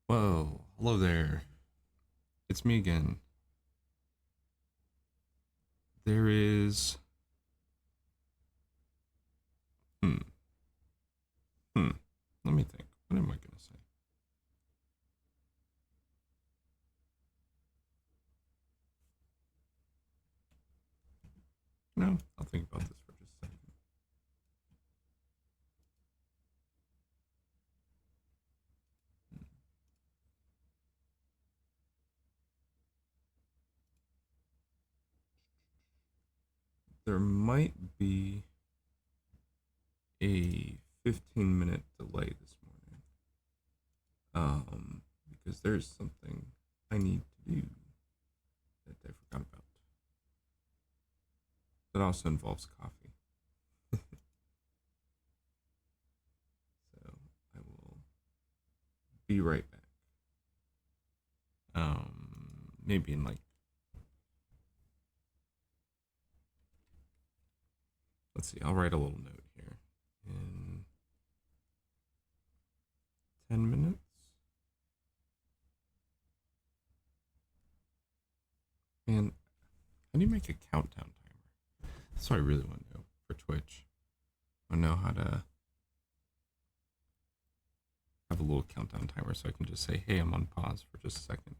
Whoa, hello there. It's me again. There is. Hmm. Hmm. Let me think. What am I going to say? No, I'll think about this for just a second. There might be a 15-minute delay this morning. Because there's something I need to do that I forgot about. That also involves coffee. So I will be right back. Maybe in like, let's see, I'll write a little note here. In 10 minutes? Man, how do you make a countdown timer? That's what I really want to know for Twitch. I want to know how to have a little countdown timer so I can just say, hey, I'm on pause for just a second.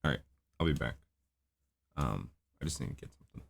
All right, I'll be back. I just need to get something.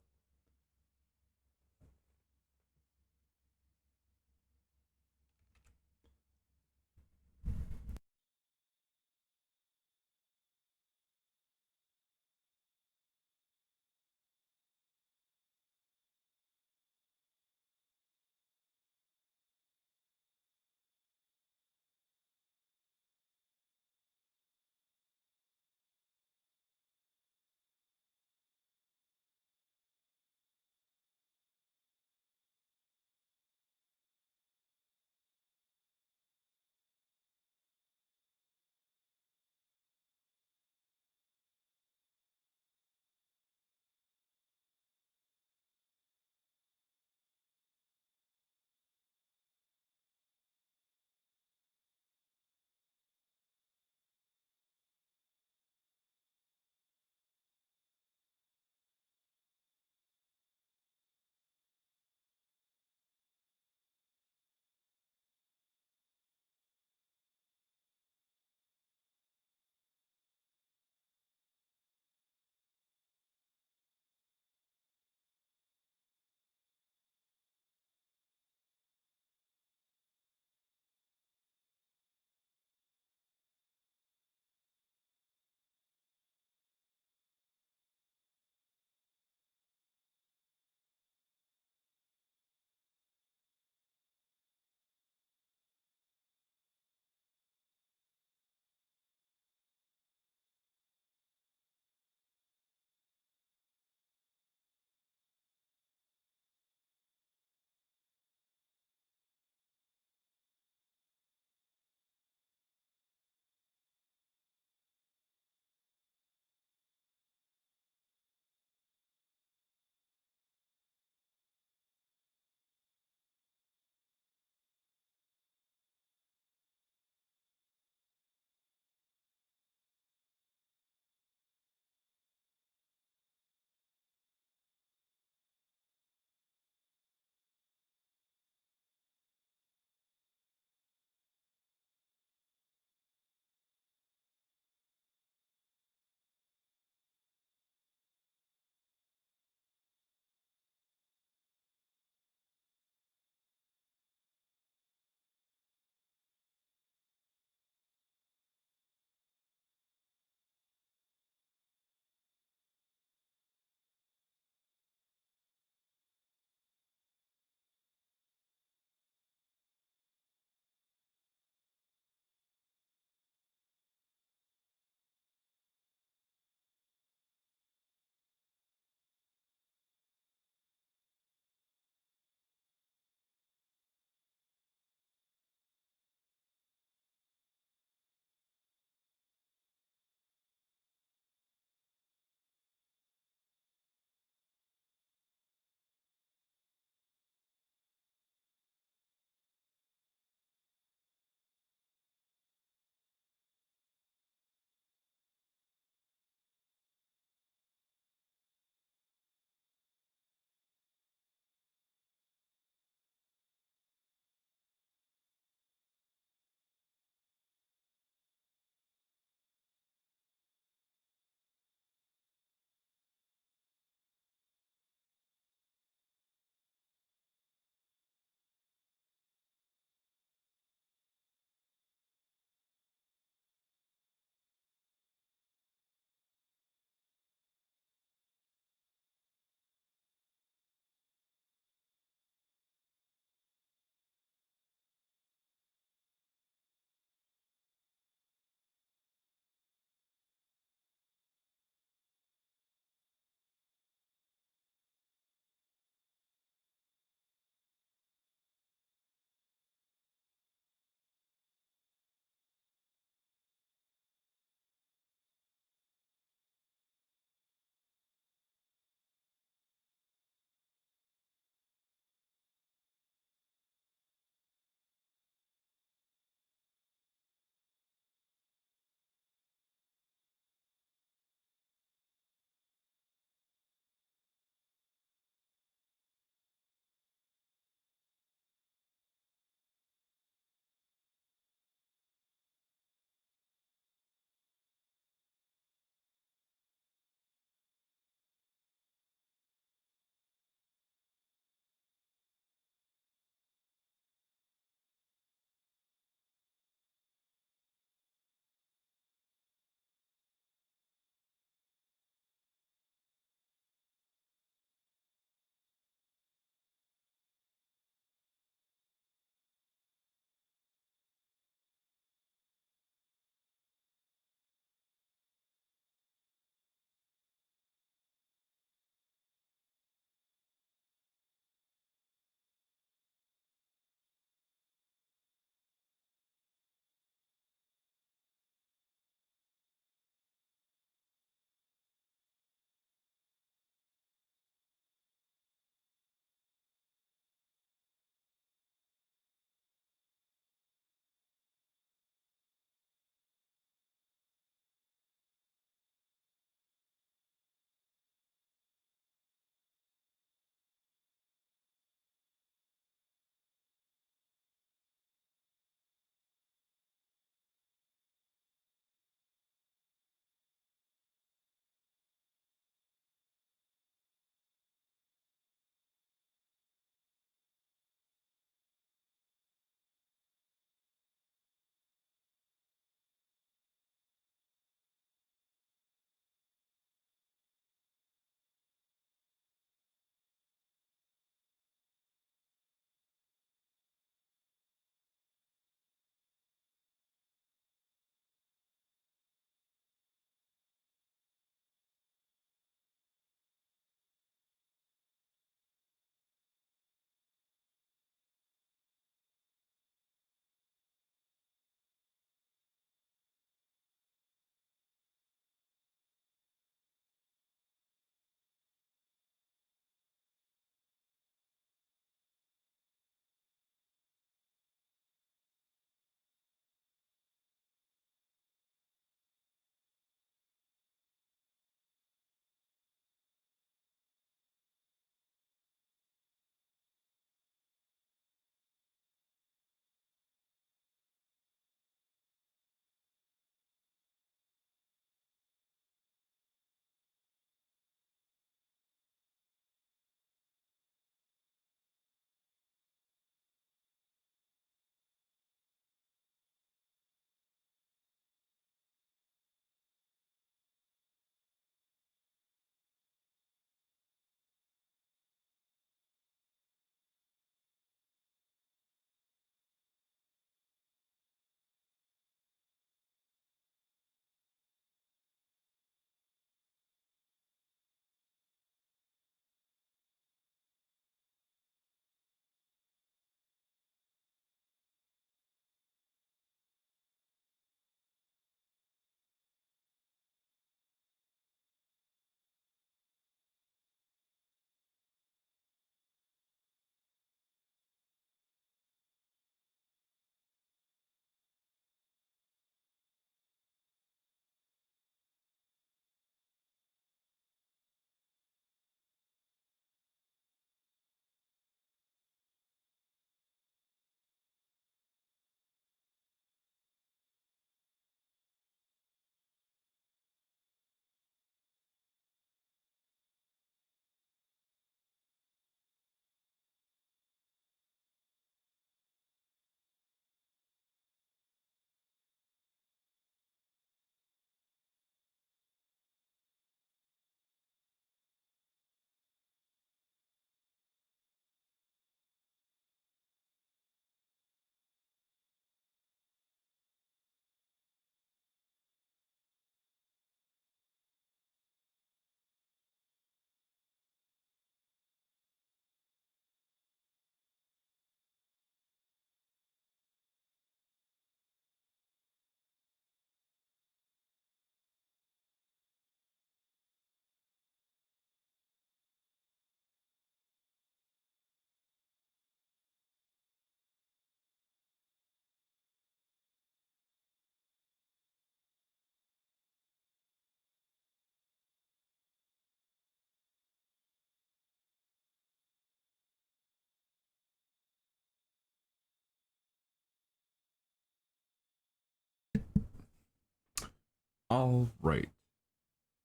All right,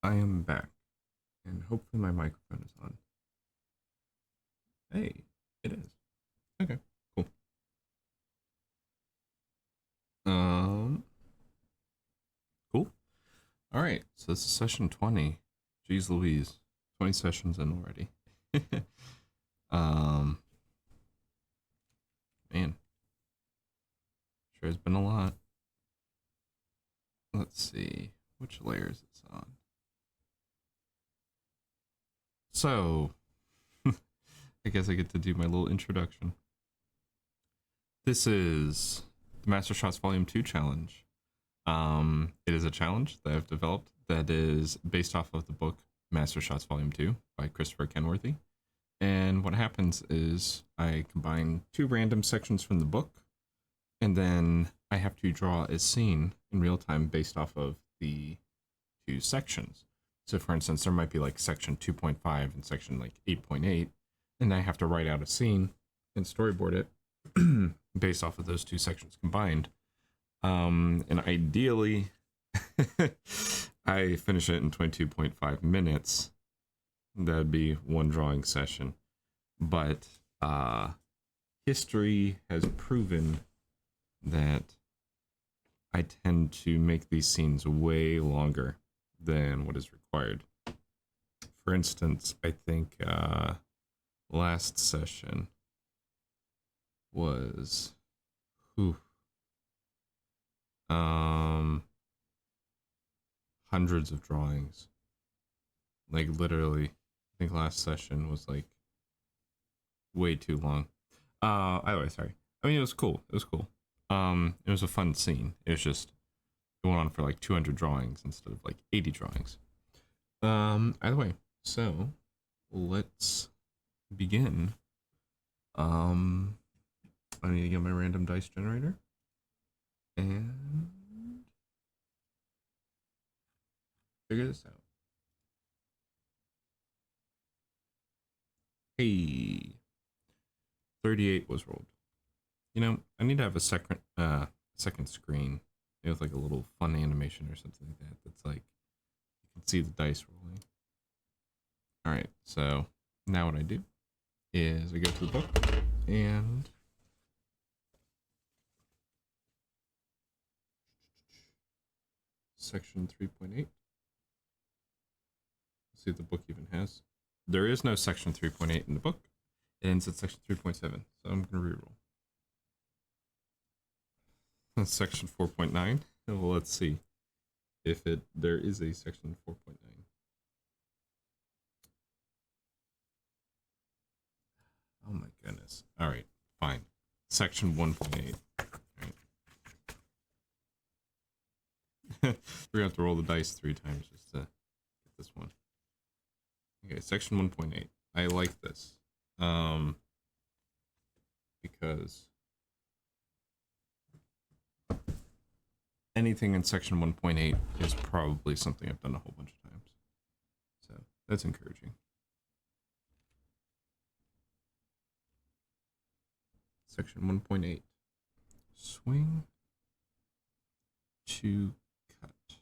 I am back, and hopefully my microphone is on. Hey, it is. Okay, cool. Um, cool. All right, so this is session 20. Jeez Louise, 20 sessions in already. um, man, sure has been a lot. Let's see, which layer is this on? So, I guess I get to do my little introduction. This is the Master Shots Volume 2 challenge. It is a challenge that I've developed that is based off of the book Master Shots Volume 2 by Christopher Kenworthy. And what happens is I combine two random sections from the book, and then I have to draw a scene in real time based off of the two sections. So for instance, there might be like section 2.5 and section like 8.8, and I have to write out a scene and storyboard it based off of those two sections combined. And ideally, I finish it in 22.5 minutes. That'd be one drawing session. But history has proven that I tend to make these scenes way longer than what is required. For instance, I think last session was hundreds of drawings. Like literally, I think last session was like way too long. Either way, sorry. I mean, it was cool. It was cool. It was a fun scene. It was just it went on for like 200 drawings instead of like 80 drawings. Either way, so let's begin. I need to get my random dice generator and figure this out. Hey, 38 was rolled. You know, I need to have a second screen with like a little fun animation or something like that. That's like you can see the dice rolling. All right, so now what I do is I go to the book and section 3.8. See if the book even has. There is no section 3.8 in the book. It ends at section 3.7, so I'm gonna reroll. That's section 4.9. Well, let's see if there is a section 4.9. Oh my goodness. All right, fine. Section 1.8. All right. We're gonna have to roll the dice 3 times just to get this one. Okay, section 1.8. I like this. Because anything in section 1.8 is probably something I've done a whole bunch of times. So that's encouraging. Section 1.8. Swing to cut.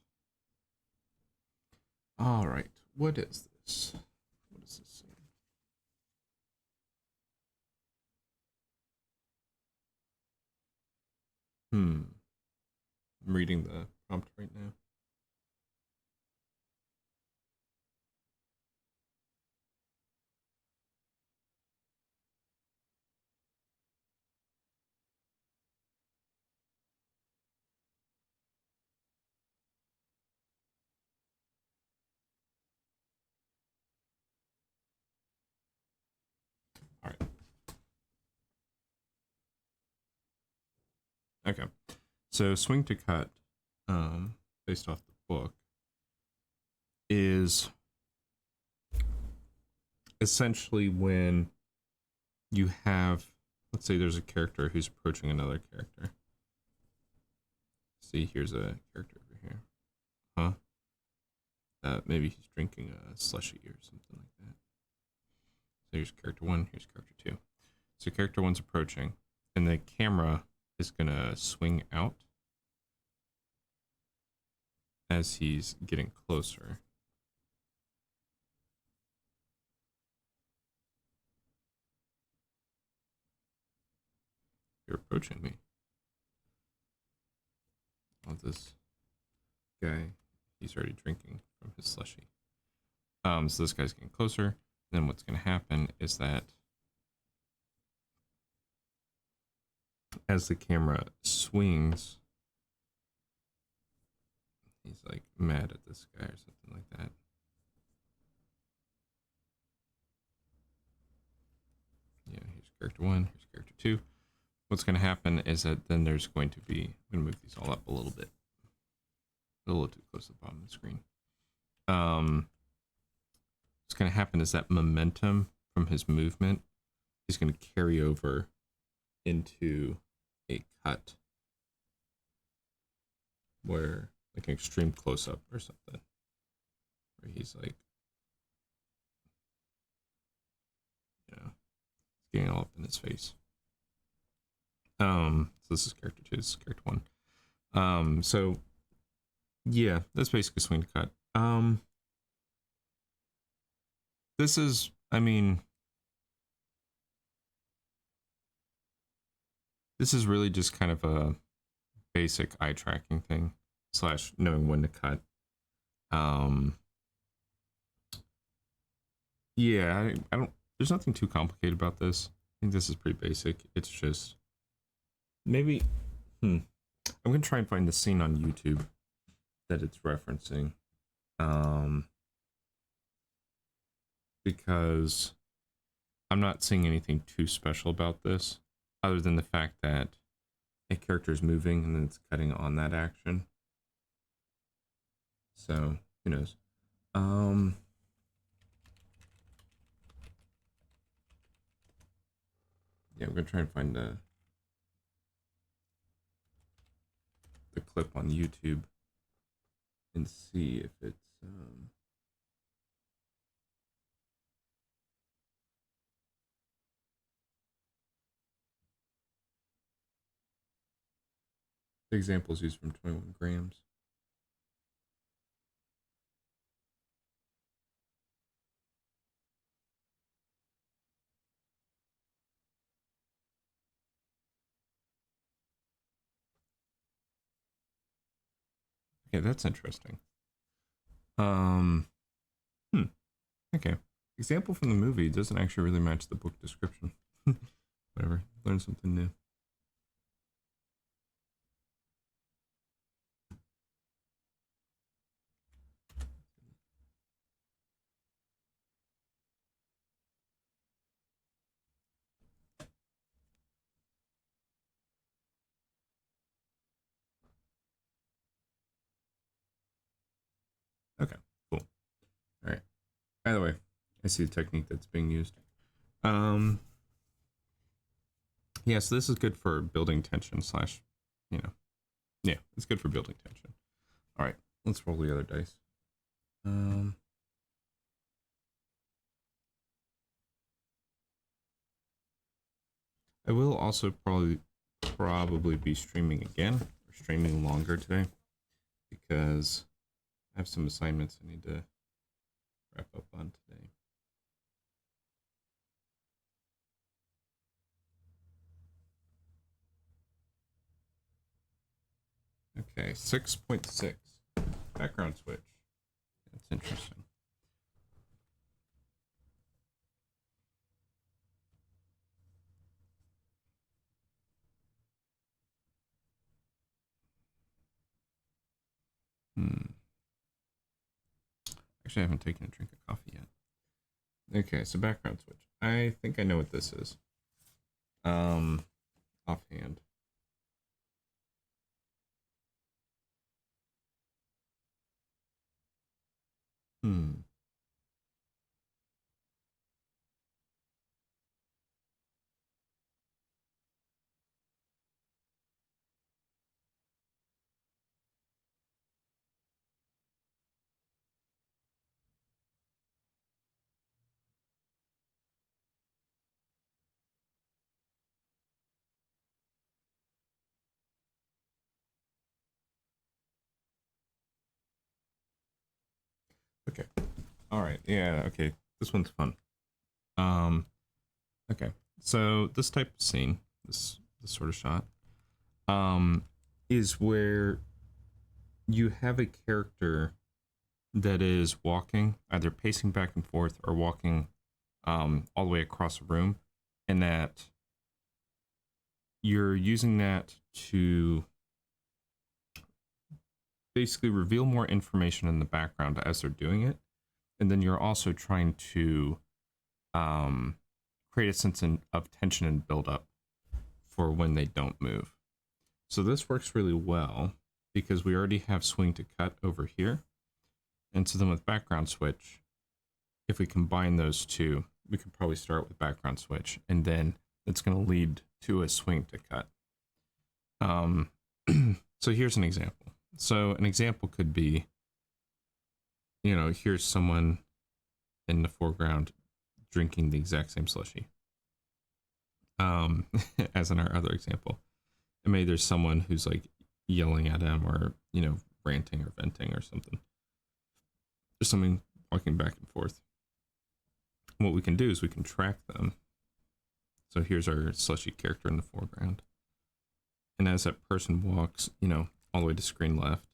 All right, what is this? What is this? I'm reading the prompt right now. All right. Okay. So swing to cut, based off the book, is essentially when you have, let's say there's a character who's approaching another character. See, here's a character over here. Maybe he's drinking a slushy or something like that. So here's character 1, here's character 2. So character 1's approaching, and the camera is gonna swing out. as he's getting closer. You're approaching me. Oh, this guy, he's already drinking from his slushy. So this guy's getting closer. Then what's going to happen is that as the camera swings, he's like mad at this guy or something like that. Yeah, here's character 1, here's character 2. What's going to happen is that then there's going to be, I'm going to move these all up a little bit. A little too close to the bottom of the screen. What's going to happen is that momentum from his movement is going to carry over into a cut where, like an extreme close-up or something, where he's like, getting all up in his face. So this is character 2, this is character 1. So yeah, that's basically swing to cut. This is, I mean, this is really just kind of a basic eye tracking thing slash knowing when to cut. Yeah, I don't, there's nothing too complicated about this. I think this is pretty basic. It's just maybe, I'm gonna try and find the scene on YouTube that it's referencing. Because I'm not seeing anything too special about this, other than the fact that a character is moving and then it's cutting on that action. So who knows? Yeah, we're gonna try and find the clip on YouTube and see if it's the examples used from 21 grams. Okay, that's interesting. Okay. Example from the movie doesn't actually really match the book description. Whatever. Learn something new. Okay, cool. All right. By the way, I see the technique that's being used. Yeah, so this is good for building tension slash, yeah, it's good for building tension. All right, let's roll the other dice. I will also probably be streaming again, or streaming longer today, because I have some assignments I need to wrap up on today. Okay, 6.6. Background switch. That's interesting. Actually, I haven't taken a drink of coffee yet. Okay, so background switch. I think I know what this is. Offhand. Okay. All right. Yeah. Okay. This one's fun. Um. Okay. So this type of scene, this sort of shot, um, is where you have a character that is walking, either pacing back and forth or walking, all the way across a room, and that you're using that to basically reveal more information in the background as they're doing it, and then you're also trying to um, create a sense of tension and build up for when they don't move. So this works really well because we already have swing to cut over here. And so then with background switch, if we combine those two, we could probably start with background switch, and then it's going to lead to a swing to cut. So here's an example. So an example could be, here's someone in the foreground drinking the exact same slushy, as in our other example. And maybe there's someone who's like yelling at him or, ranting or venting or something. There's something walking back and forth. What we can do is we can track them. So here's our slushy character in the foreground. And as that person walks, all the way to screen left,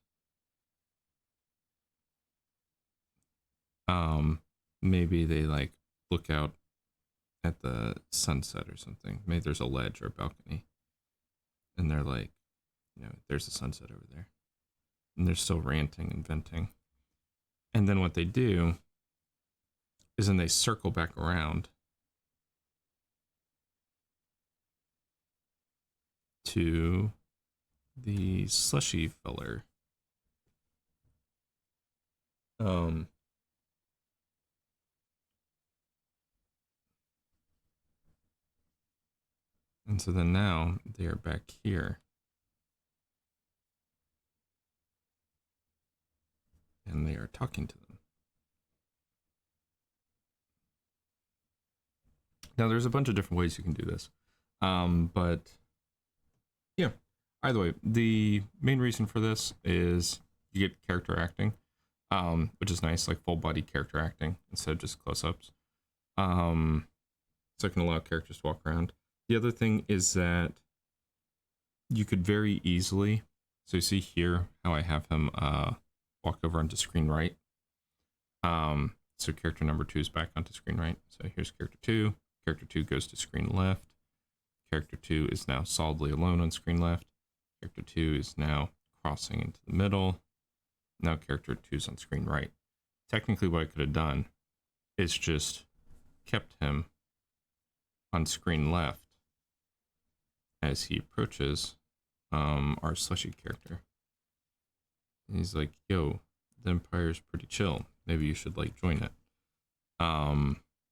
maybe they like look out at the sunset or something. Maybe there's a ledge or a balcony. And they're like, there's the sunset over there. And they're still ranting and venting. And then what they do is then they circle back around to the slushy feller. And so then now they are back here. And they are talking to them. Now there's a bunch of different ways you can do this. But yeah, either way, the main reason for this is you get character acting, which is nice, like full body character acting instead of just close-ups. So I can allow characters to walk around. The other thing is that you could very easily, so you see here how I have him walk over onto screen right. So character number 2 is back onto screen right. So here's character 2. Character 2 goes to screen left. Character 2 is now solidly alone on screen left. Character 2 is now crossing into the middle. Now character 2 is on screen right. Technically what I could have done is just kept him on screen left as he approaches our slushy character. And he's like, yo, the Empire's pretty chill. Maybe you should like join it.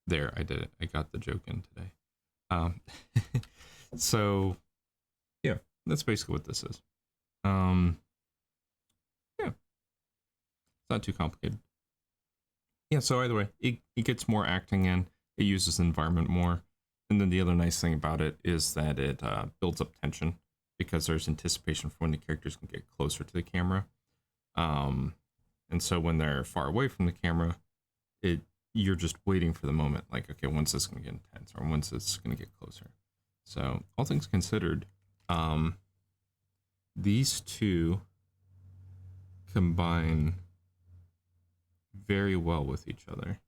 There, I did it. I got the joke in today. So yeah, that's basically what this is. Yeah, it's not too complicated. Yeah, so either way, it gets more acting in. It uses the environment more. And then the other nice thing about it is that it builds up tension because there's anticipation for when the characters can get closer to the camera. And so when they're far away from the camera, you're just waiting for the moment. Like, okay, when's this going to get intense or when's this going to get closer? So all things considered, these two combine very well with each other.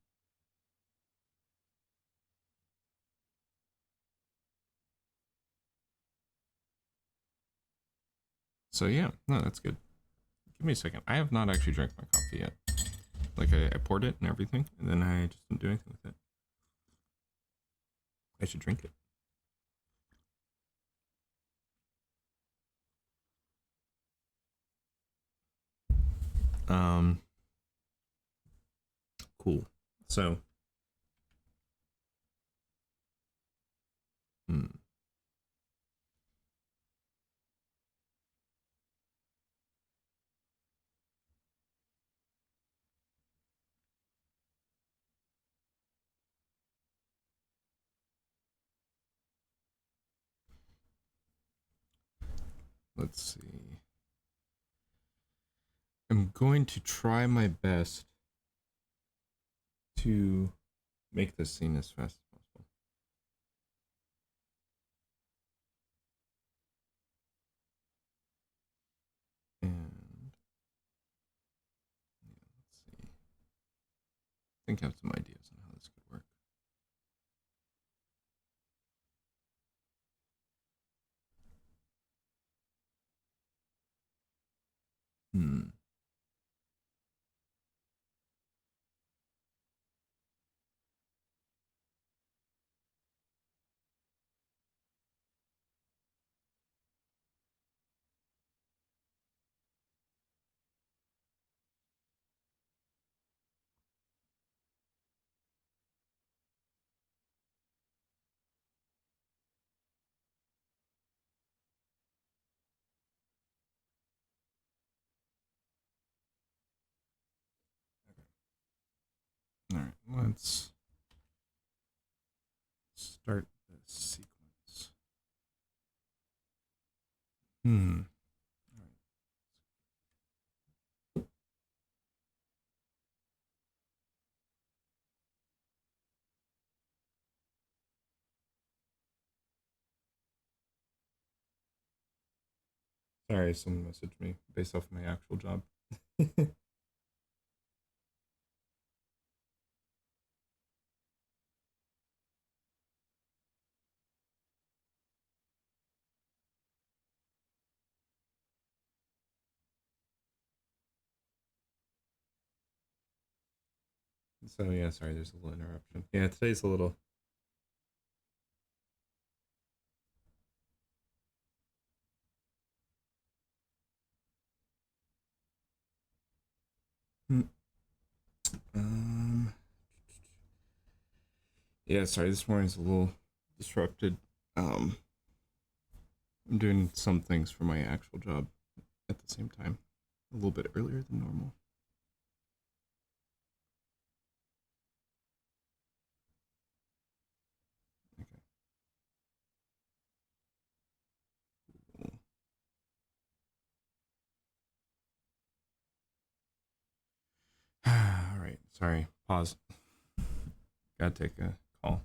So yeah, no, that's good. Give me a second. I have not actually drank my coffee yet. Like I poured it and everything, and then I just didn't do anything with it. I should drink it. Cool. So, hmm. Let's see. I'm going to try my best to make this scene as fast as possible. And yeah, let's see. I think I have some ideas on how this could work. Hmm. All right, let's start the sequence. Hmm. Sorry, someone messaged me based off my actual job. So yeah, sorry, there's a little interruption. Yeah, today's a little. Hmm. Um. Yeah, sorry, this morning's a little disrupted. Um, I'm doing some things for my actual job at the same time, a little bit earlier than normal. Okay. Cool. All right. Sorry. Pause. Gotta take a call.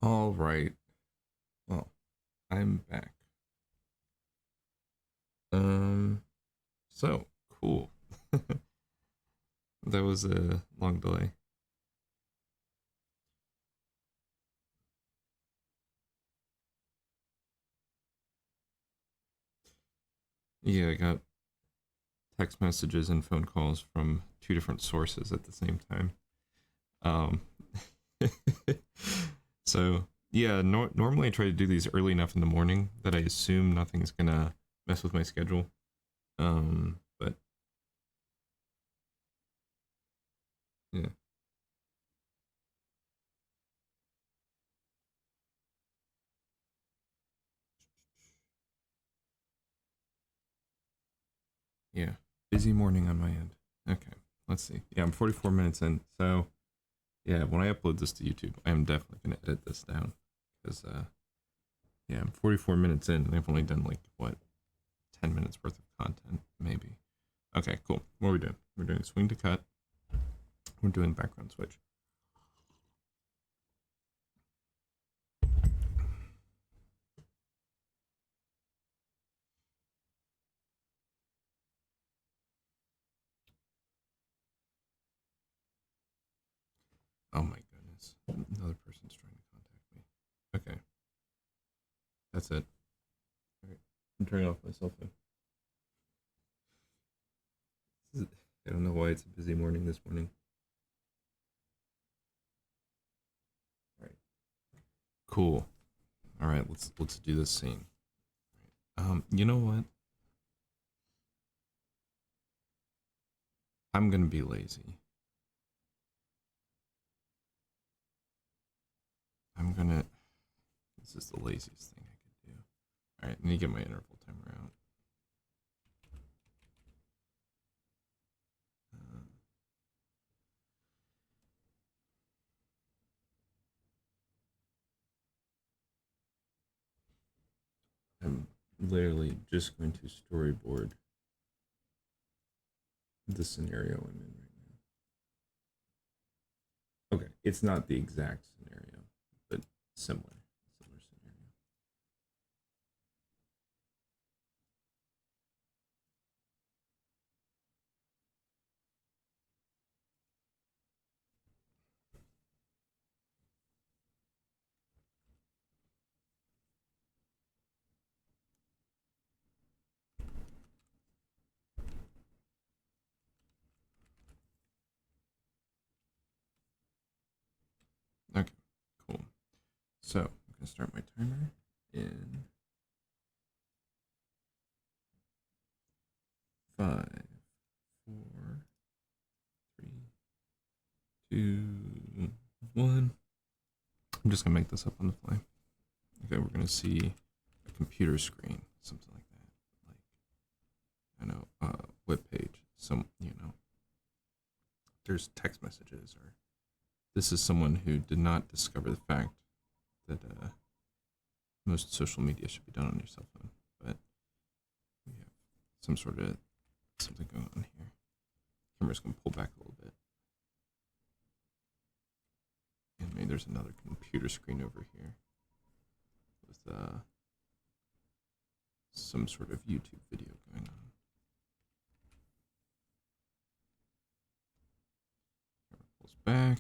All right. Well, I'm back. Um, so cool. That was a long delay. Yeah, I got text messages and phone calls from two different sources at the same time. Um, so yeah, normally I try to do these early enough in the morning that I assume nothing's gonna mess with my schedule. But yeah, yeah, busy morning on my end. Okay, let's see. Yeah, I'm 44 minutes in. So yeah, when I upload this to YouTube, I am definitely gonna edit this down because yeah, I'm 44 minutes in and I've only done like what 10 minutes worth of content, maybe. Okay, cool. What are we doing? We're doing swing to cut. We're doing background switch. Oh my goodness. Another person's trying to contact me. Okay, that's it. All right. I'm turning off my cell phone. I don't know why it's a busy morning this morning. All right. Cool. All right, let's do this scene. You know what? I'm gonna be lazy. I'm gonna. This is the laziest thing I could do. All right, I need to get my interval timer out. Uh, I'm literally just going to storyboard the scenario I'm in right now. Okay, it's not the exact scenario, but similar scenario. Okay, cool. So I'm gonna start my timer in 5, 4, 3, 2, 1. I'm just gonna make this up on the fly. Okay, we're gonna see a computer screen, something like that. Like I know, web page. There's text messages, or this is someone who did not discover the fact that most social media should be done on your cell phone. But we have some sort of something going on here. Camera's gonna pull back a little bit. And maybe there's another computer screen over here with some sort of YouTube video going on. Camera pulls back.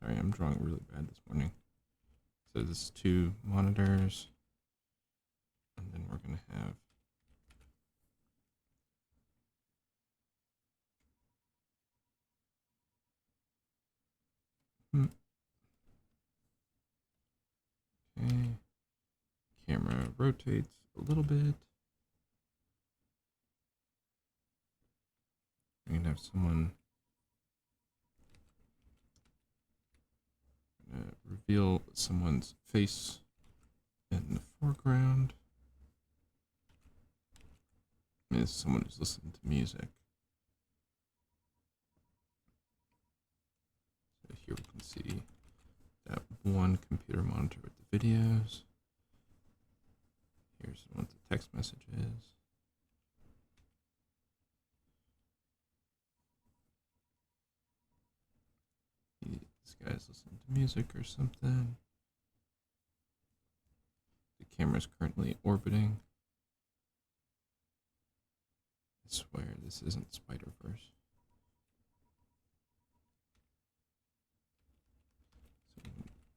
Sorry, I'm drawing really bad this morning. So this is 2 monitors, and then we're gonna have okay. Camera rotates a little bit. We're gonna have someone reveal someone's face in the foreground. Is someone who's listening to music. So here we can see that one computer monitor with the videos. Here's one with the text messages. guy's listening to music or something. The camera's currently orbiting. I swear this isn't Spider-Verse.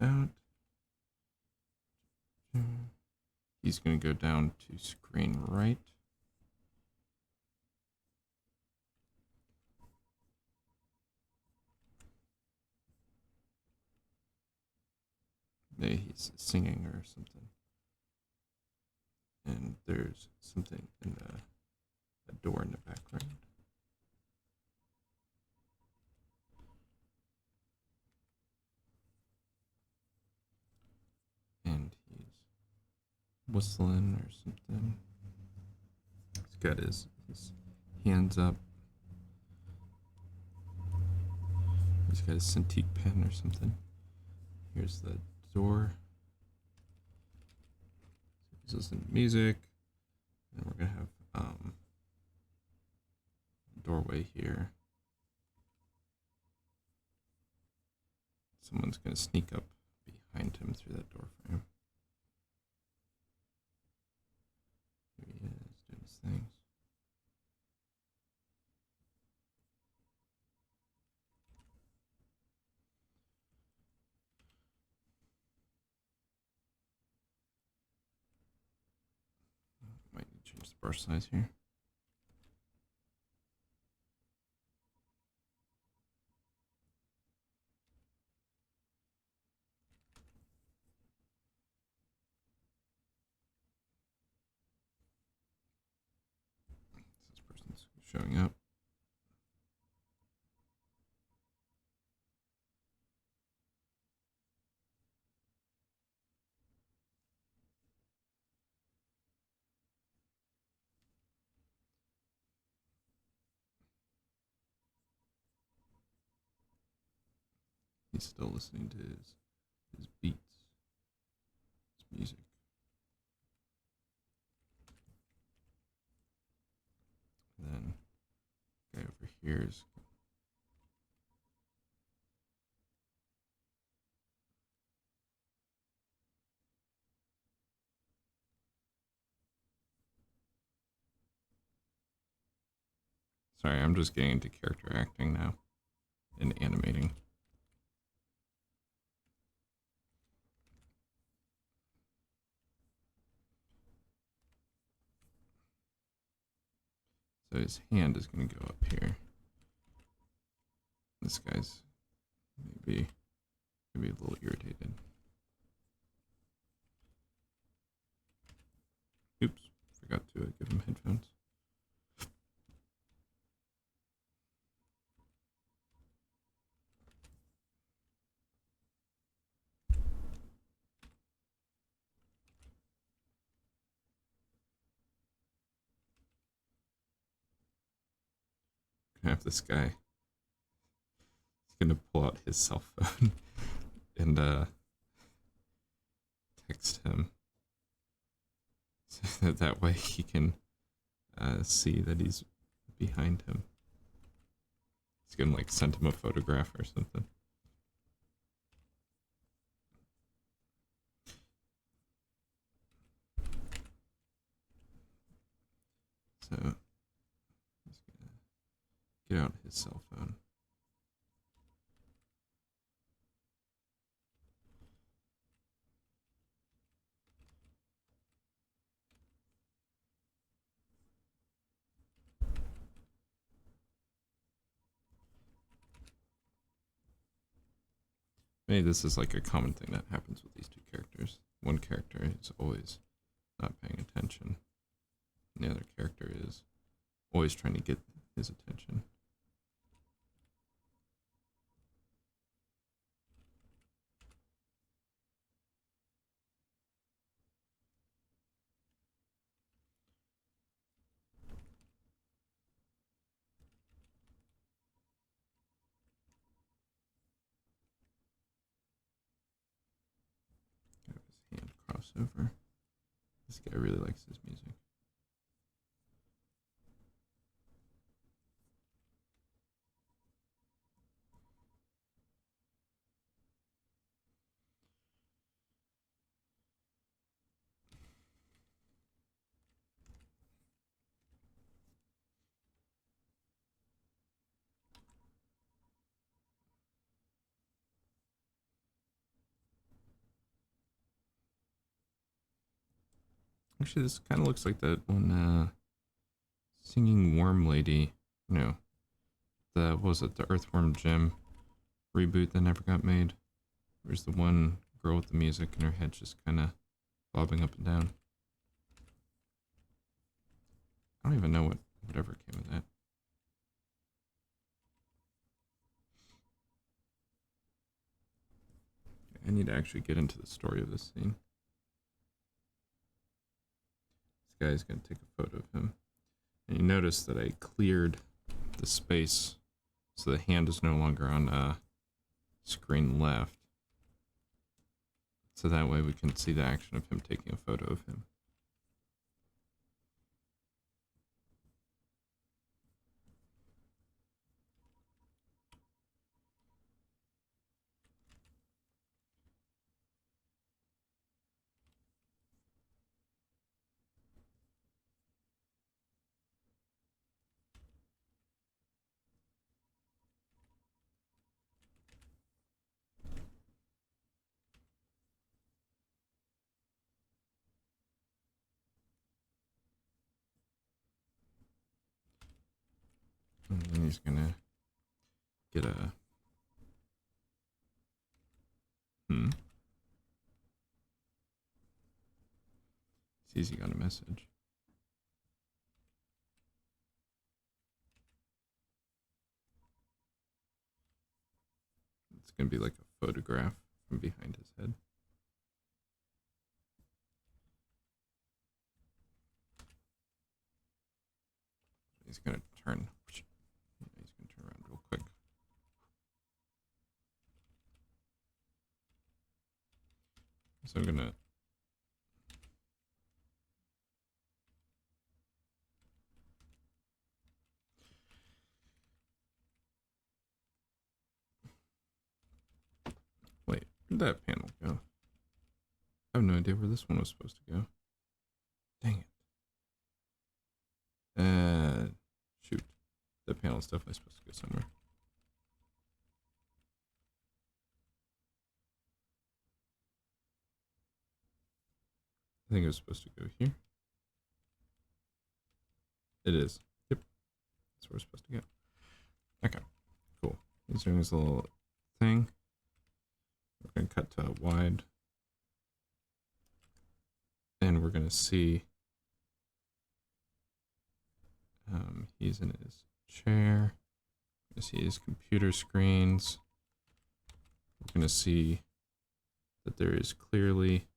Out. He's going to go down to screen right. Maybe he's singing or something. And there's something in a door in the background. And he's whistling or something. He's got his hands up. He's got his Cintiq pen or something. Here's the door. He's listening to music. And we're gonna have doorway here. Someone's gonna sneak up behind him through that door frame. Here he is doing his things. Might need to change the brush size here. This person's showing up. He's still listening to his beats, his music. And then guy over here is sorry, I'm just getting into character acting now and animating. So his hand is going to go up here. This guy's maybe a little irritated. Oops, forgot to give him headphones. Have this guy. He's gonna pull out his cell phone and text him, so that way he can see that he's behind him. He's gonna like send him a photograph or something. So he's gonna get out his cell phone. Maybe this is like a common thing that happens with these two characters. One character is always not paying attention, and the other character is always trying to get his attention. Have his hand crossover. This guy really likes his music. Actually, this kind of looks like that one singing worm lady. No, the what was it, the Earthworm Jim reboot that never got made. There's the one girl with the music and her head just kind of bobbing up and down. I don't even know whatever came of that. I need to actually get into the story of this scene. This guy's gonna take a photo of him. And you notice that I cleared the space so the hand is no longer on screen left. So that way we can see the action of him taking a photo of him. And then he's gonna get a sees he got a message. It's gonna be like a photograph from behind his head. He's gonna turn. He's gonna turn around real quick. So I'm gonna. Wait, where'd that panel go? I have no idea where this one was supposed to go. Dang it. Shoot. That panel's definitely supposed to go somewhere. I think it was supposed to go here. It is. Yep. That's where it's supposed to go. Okay. Cool. He's doing his little thing. We're going to cut to wide. And we're going to see he's in his chair. We're going to see his computer screens. We're going to see that there is clearly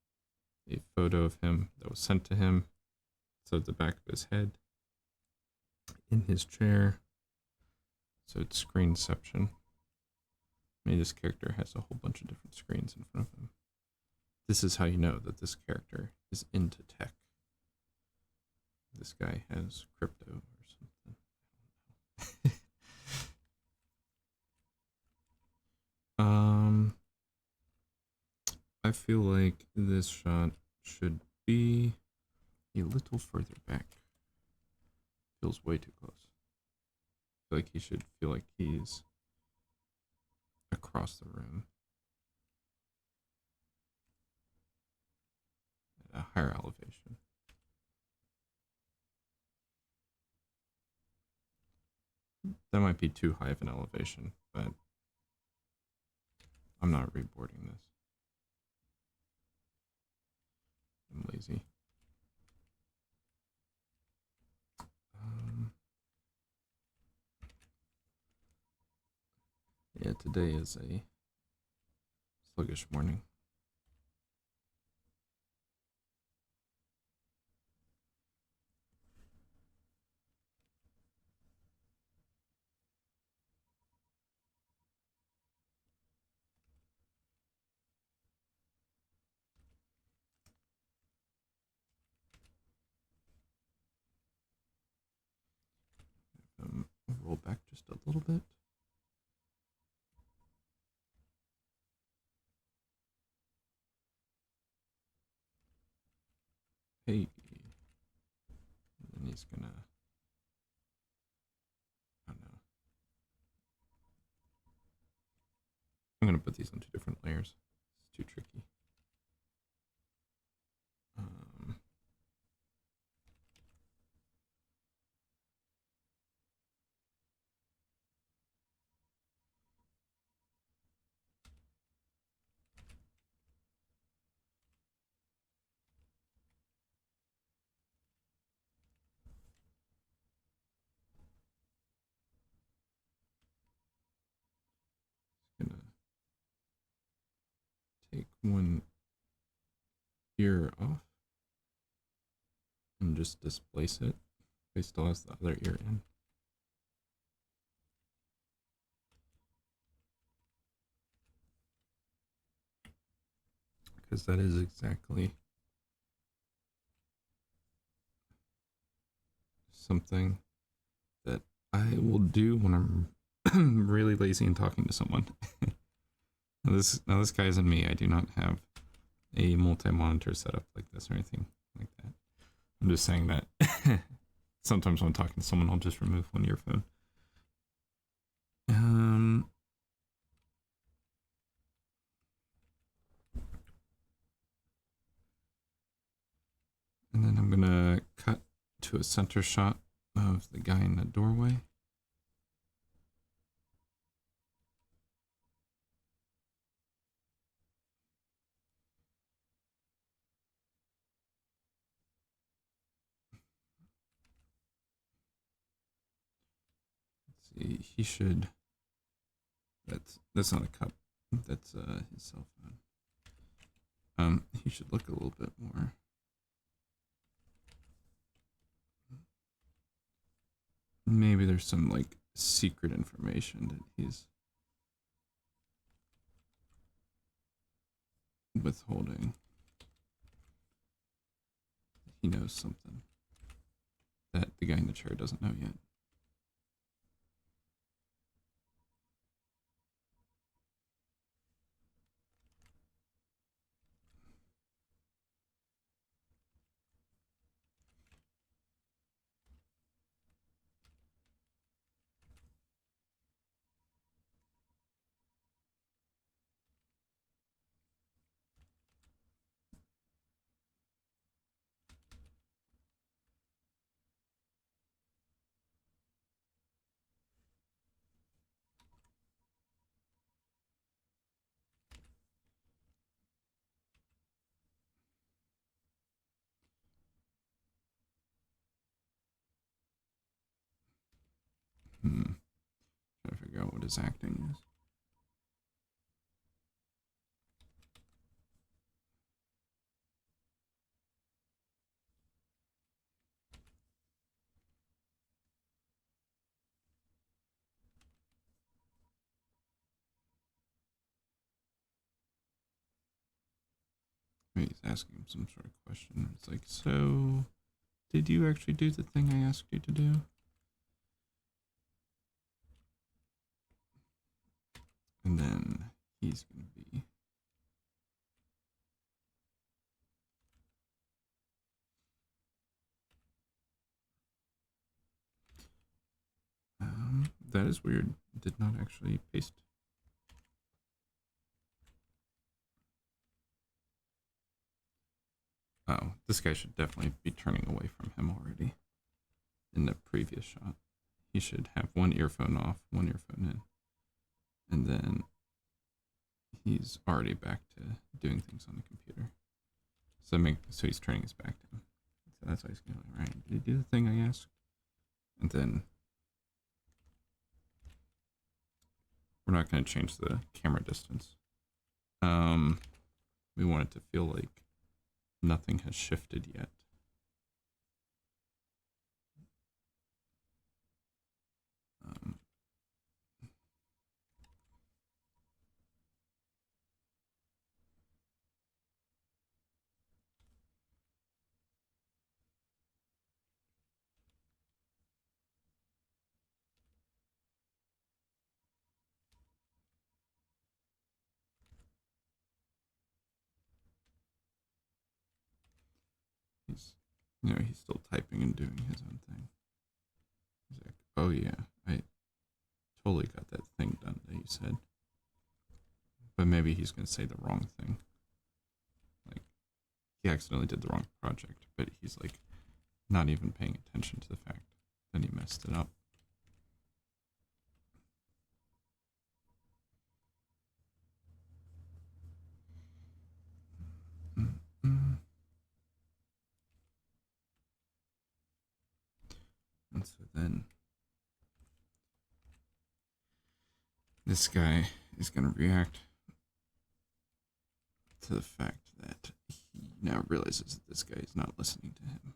a photo of him that was sent to him. So at the back of his head, in his chair. So it's screenception. I mean, this character has a whole bunch of different screens in front of him. This is how you know that this character is into tech. This guy has crypto or something. I feel like this shot should be a little further back. Feels way too close. I feel like he should feel like he's across the room at a higher elevation. That might be too high of an elevation, but I'm not reboarding this. I'm lazy. Yeah, today is a sluggish morning. Roll back just a little bit. Hey. And then he's gonna, I don't know. I'm gonna put these on two different layers. It's too tricky. take one ear off and just displace it. It still has the other ear in. Because that is exactly something that I will do when I'm really lazy and talking to someone. now this guy isn't me. I do not have a multi-monitor setup like this or anything like that. I'm just saying that sometimes when I'm talking to someone, I'll just remove one earphone. And then I'm gonna cut to a center shot of the guy in the doorway. Let's see, he should. That's not a cup. That's his cell phone. He should look a little bit more. Maybe there's some like secret information that he's withholding. He knows something that the guy in the chair doesn't know yet. Trying to figure out what his acting is. Maybe he's asking him some sort of question. It's like, so, did you actually do the thing I asked you to do? And then he's going to be that is weird. Did not actually paste. Oh, this guy should definitely be turning away from him already. In the previous shot, he should have one earphone off, one earphone in, and then he's already back to doing things on the computer. So he's turning his back to him. So that's why he's going, right, did you do the thing I asked? And then we're not going to change the camera distance. We want it to feel like nothing has shifted yet. He's still typing and doing his own thing. He's like, oh yeah, I totally got that thing done that you said. But maybe he's going to say the wrong thing. Like, he accidentally did the wrong project, but he's like not even paying attention to the fact that he messed it up. And so then this guy is going to react to the fact that he now realizes that this guy is not listening to him.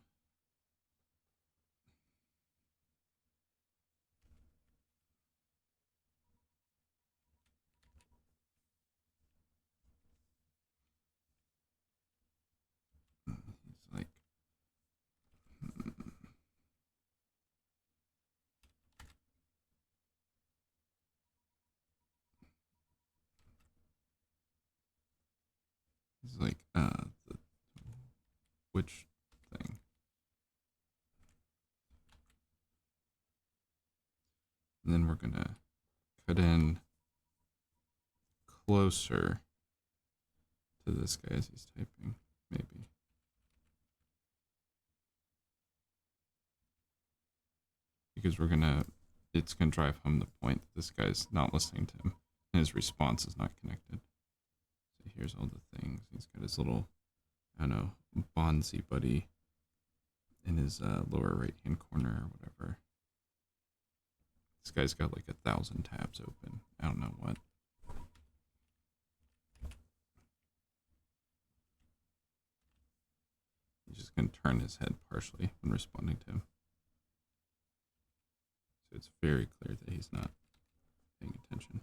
He's like, he's like, the which thing? And then we're gonna cut in closer to this guy as he's typing, maybe. Because it's gonna drive home the point that this guy's not listening to him, and his response is not connected. So here's all the things. He's got his little, I don't know, Bonzi buddy in his lower right hand corner or whatever. This guy's got like 1,000 tabs open. I don't know what. He's just gonna turn his head partially when responding to him. So it's very clear that he's not paying attention.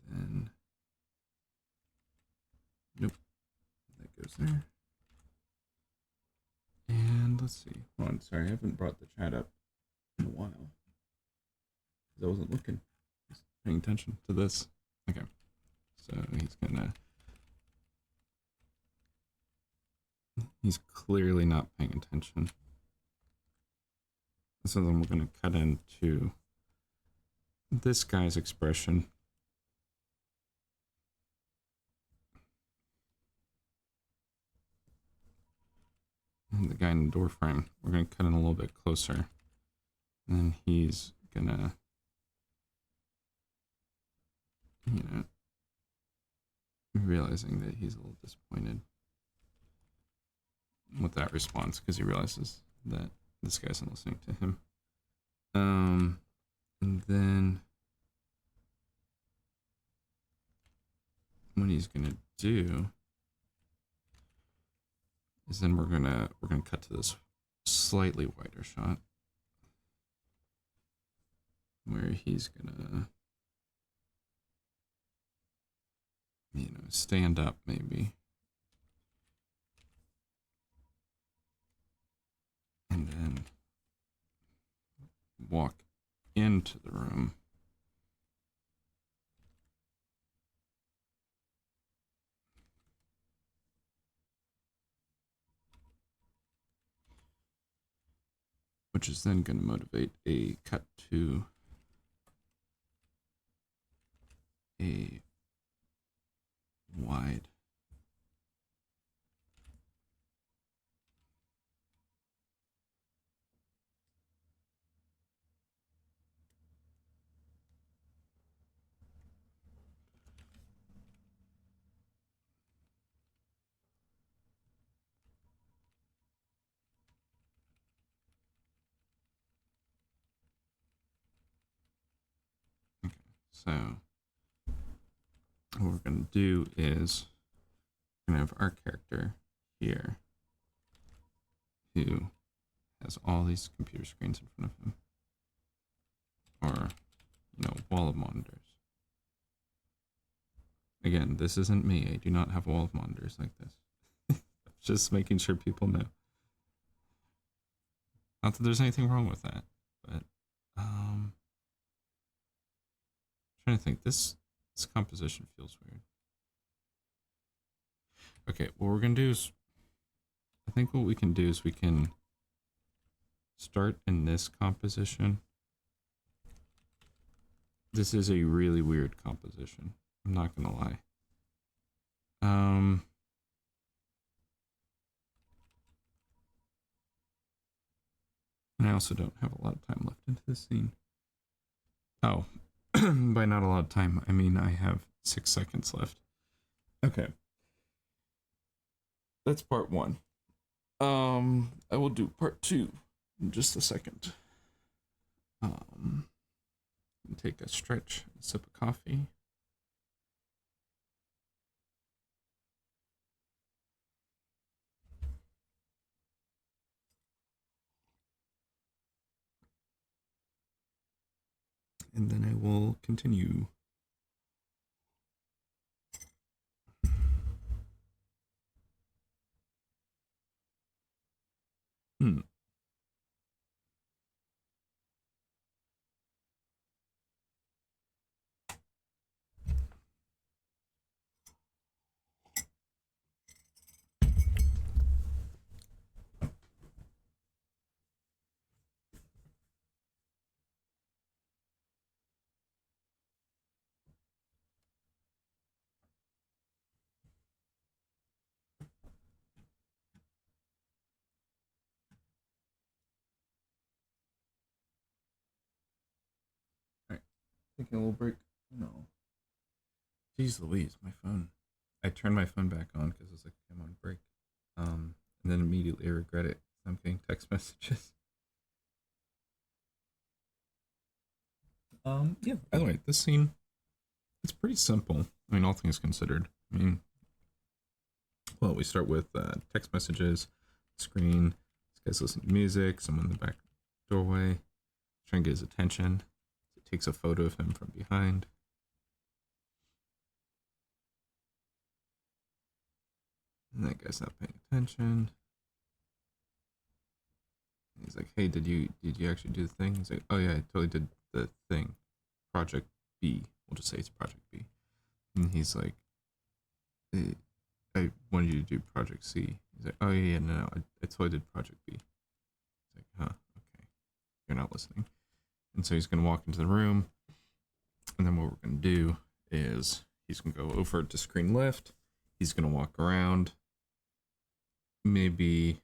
And then, nope, that goes there. And let's see. Hold on, sorry, I haven't brought the chat up in a while. Because I wasn't looking. Just paying attention to this. Okay. So he's clearly not paying attention. So then we're gonna cut into this guy's expression. And the guy in the door frame, we're gonna cut in a little bit closer. And then he's gonna, realizing that he's a little disappointed with that response because he realizes that this guy isn't listening to him. And then what he's gonna do is then we're gonna cut to this slightly wider shot where he's gonna stand up maybe, and then walk into the room. Which is then going to motivate a cut to a wide So what we're going to do is we're going to have our character here who has all these computer screens in front of him, or wall of monitors. Again, this isn't me. I do not have a wall of monitors like this. Just making sure people know. Not that there's anything wrong with that, but trying to think. This composition feels weird. Okay, what we're gonna do is, I think what we can do is we can start in this composition. This is a really weird composition. I'm not gonna lie. And I also don't have a lot of time left into this scene. Oh, by not a lot of time, I mean I have 6 seconds left. Okay. That's part 1. I will do part 2 in just a second. take a stretch, a sip of coffee. And then I will continue. Hmm. All right, taking a little break. No. Jeez Louise, my phone. I turned my phone back on because it's like I'm on break. And then immediately I regret it. I'm getting text messages. Yeah. By the way, this scene, it's pretty simple. I mean, all things considered. I mean, well, we start with text messages, screen. This guy's listening to music. Someone in the back doorway, trying to get his attention. It takes a photo of him from behind. And that guy's not paying attention. He's like, "Hey, did you actually do the thing?" He's like, "Oh yeah, I totally did the thing, Project B. We'll just say it's Project B." And he's like, I wanted you to do Project C." He's like, "Oh yeah, no, I totally did Project B." He's like, "Huh, okay, you're not listening." And so he's gonna walk into the room, and then what we're gonna do is he's gonna go over to screen left. He's gonna walk around, maybe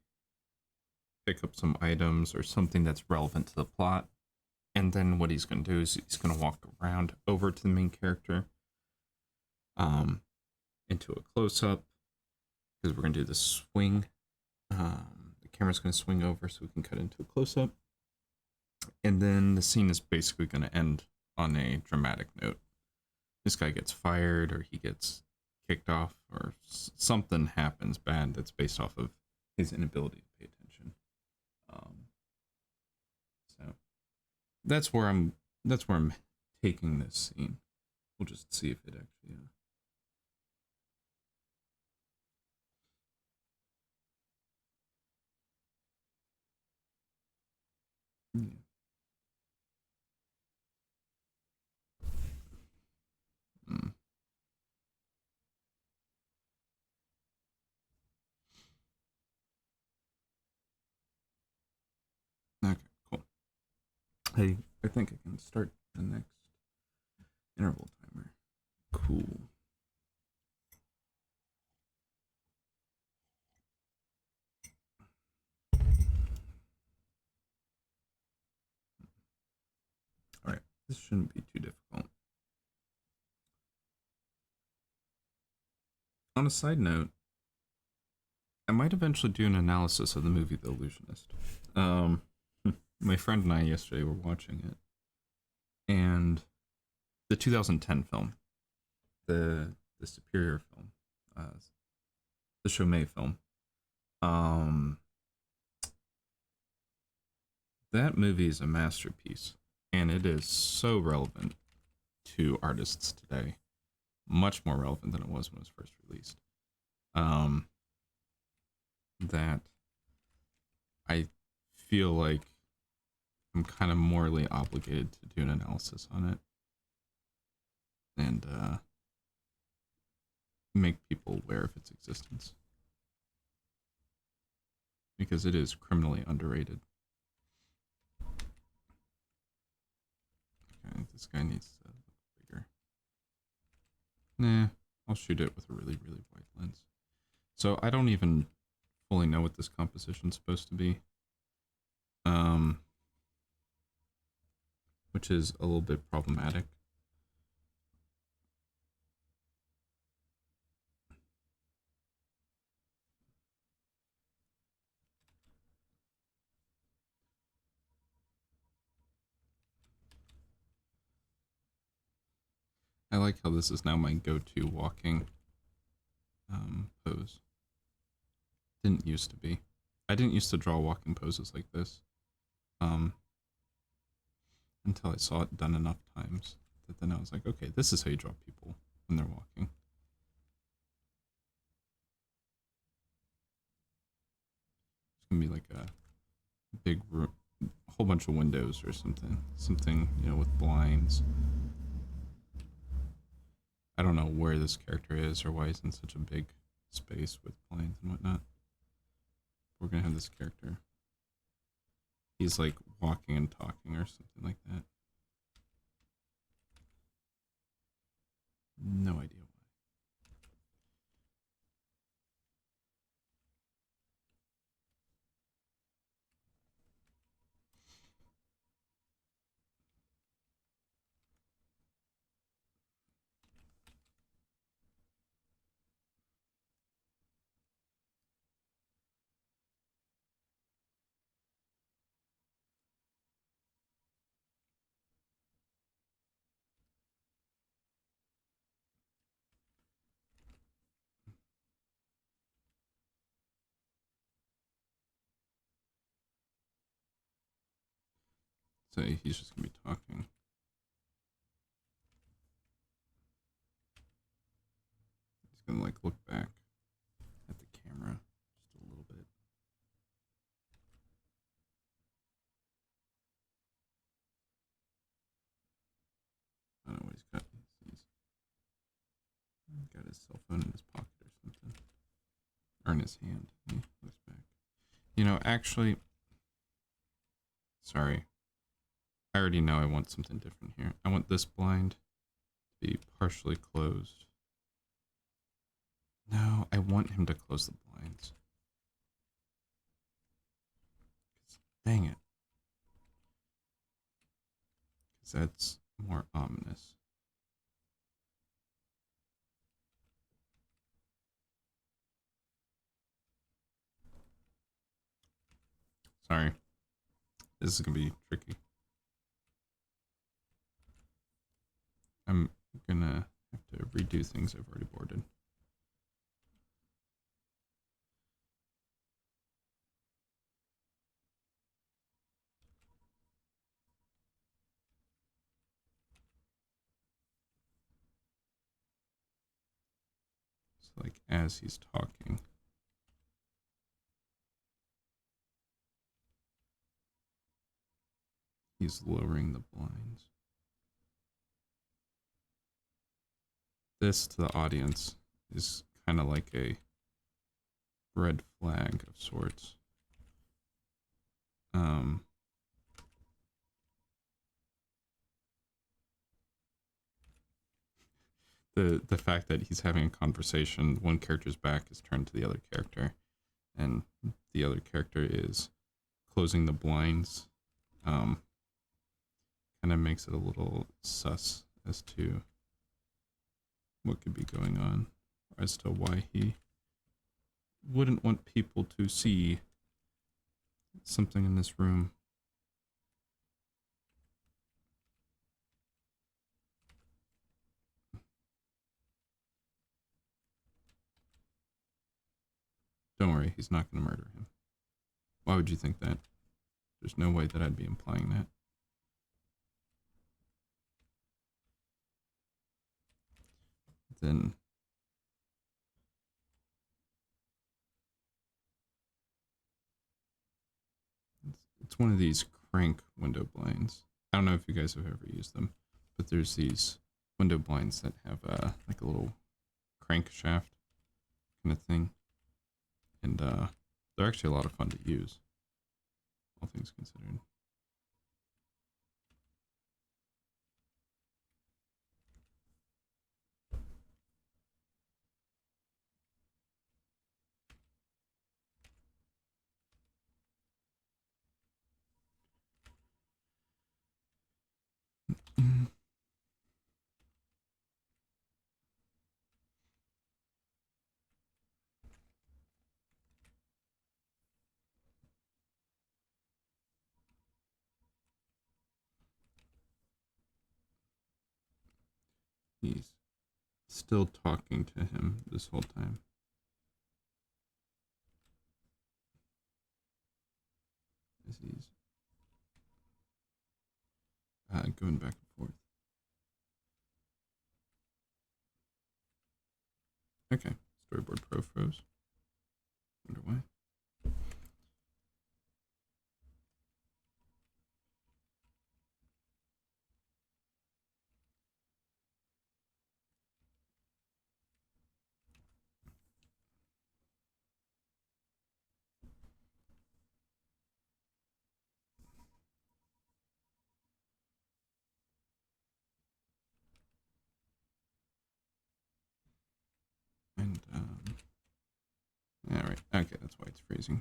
pick up some items or something that's relevant to the plot. And then what he's going to do is he's going to walk around over to the main character, into a close up, because we're going to do the swing. The camera's going to swing over so we can cut into a close up. And then the scene is basically going to end on a dramatic note. This guy gets fired, or he gets kicked off, or something happens bad that's based off of his inability to pay attention. So that's where I'm taking this scene. We'll just see if it actually yeah. Mm. Okay, cool. I think I can start the next interval timer. Cool. All right, this shouldn't be too difficult. On a side note, I might eventually do an analysis of the movie The Illusionist. Um, my friend and I yesterday were watching it, and the 2010 film, the Superior film, the Chaumet film. Um, that movie is a masterpiece, and it is so relevant to artists today, much more relevant than it was when it was first released. Um, that I feel like I'm kind of morally obligated to do an analysis on it and make people aware of its existence, because it is criminally underrated. Okay, this guy needs to look bigger. Nah, I'll shoot it with a really, really wide lens. So I don't even fully know what this composition's supposed to be. Which is a little bit problematic. I like how this is now my go-to walking pose. Didn't used to be. I didn't used to draw walking poses like this. Until I saw it done enough times that then I was like, okay, this is how you draw people when they're walking. It's gonna be like a big room, a whole bunch of windows or something. Something, you know, with blinds. I don't know where this character is or why he's in such a big space with blinds and whatnot. We're gonna have this character. He's like walking and talking or something like that. No idea why. So he's just gonna be talking. He's gonna like look back at the camera just a little bit. I don't know what he's got. He's got his cell phone in his pocket or something. Or in his hand. He looks back. You know, actually, sorry. I already know I want something different here. I want this blind to be partially closed. No, I want him to close the blinds. Dang it. Because that's more ominous. Sorry. This is going to be tricky. I'm going to have to redo things I've already boarded. So, like, as he's talking, he's lowering the blinds. This to the audience is kind of like a red flag of sorts. The fact that he's having a conversation, one character's back is turned to the other character, and the other character is closing the blinds, kind of makes it a little sus as to what could be going on, as to why he wouldn't want people to see something in this room. Don't worry, he's not going to murder him. Why would you think that? There's no way that I'd be implying that. Then it's one of these crank window blinds. I don't know if you guys have ever used them, but there's these window blinds that have like a little crank shaft kind of thing, and they're actually a lot of fun to use, all things considered. He's still talking to him this whole time. As he's going back and forth. Okay, Storyboard Pro froze. Wonder why. And, all right. Okay, that's why it's freezing.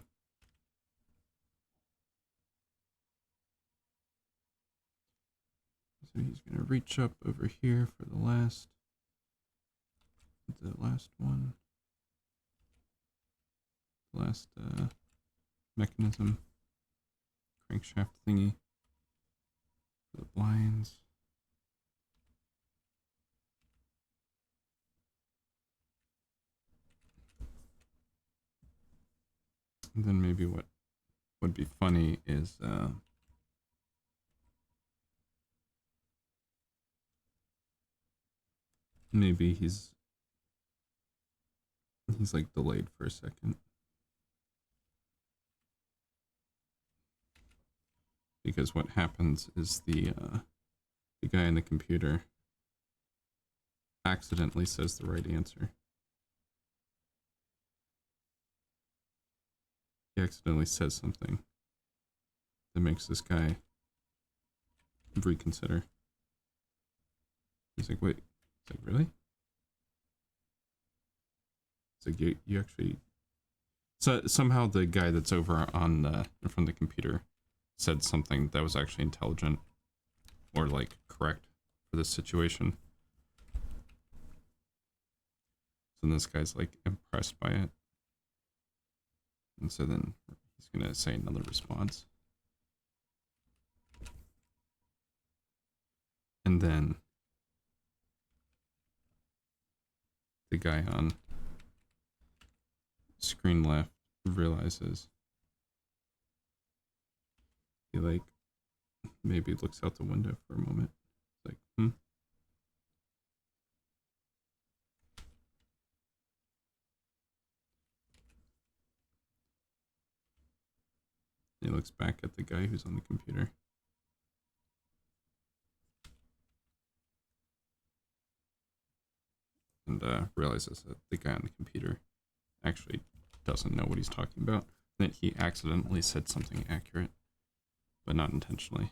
So he's gonna reach up over here for the last one. The last mechanism. Crankshaft thingy. The blinds. And then maybe what would be funny is maybe he's like delayed for a second. Because what happens is the guy in the computer accidentally says the right answer. He accidentally says something that makes this guy reconsider. He's like, wait. It's like, really? It's like, you actually... So somehow the guy that's over on in front of the computer said something that was actually intelligent or like correct for this situation. So this guy's like impressed by it. And so then he's gonna say another response. And then the guy on screen left realizes he like maybe looks out the window for a moment. It's like, He looks back at the guy who's on the computer. And realizes that the guy on the computer actually doesn't know what he's talking about. That he accidentally said something accurate, but not intentionally.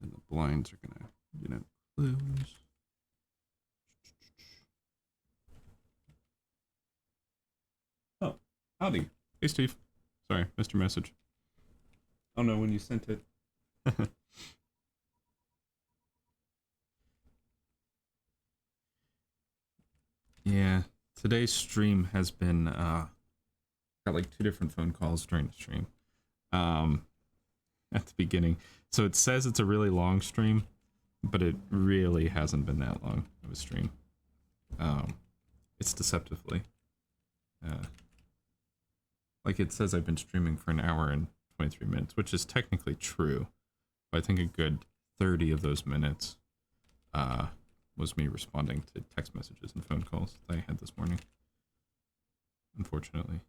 And the blinds are gonna, close. Oh, howdy. Hey, Steve. Sorry, missed your message. I don't know when you sent it. Yeah, today's stream has been got like 2 different phone calls during the stream. At the beginning. So it says it's a really long stream, but it really hasn't been that long of a stream. It's deceptively. Like it says I've been streaming for an hour and 23 minutes, which is technically true. But I think a good 30 of those minutes was me responding to text messages and phone calls that I had this morning. Unfortunately.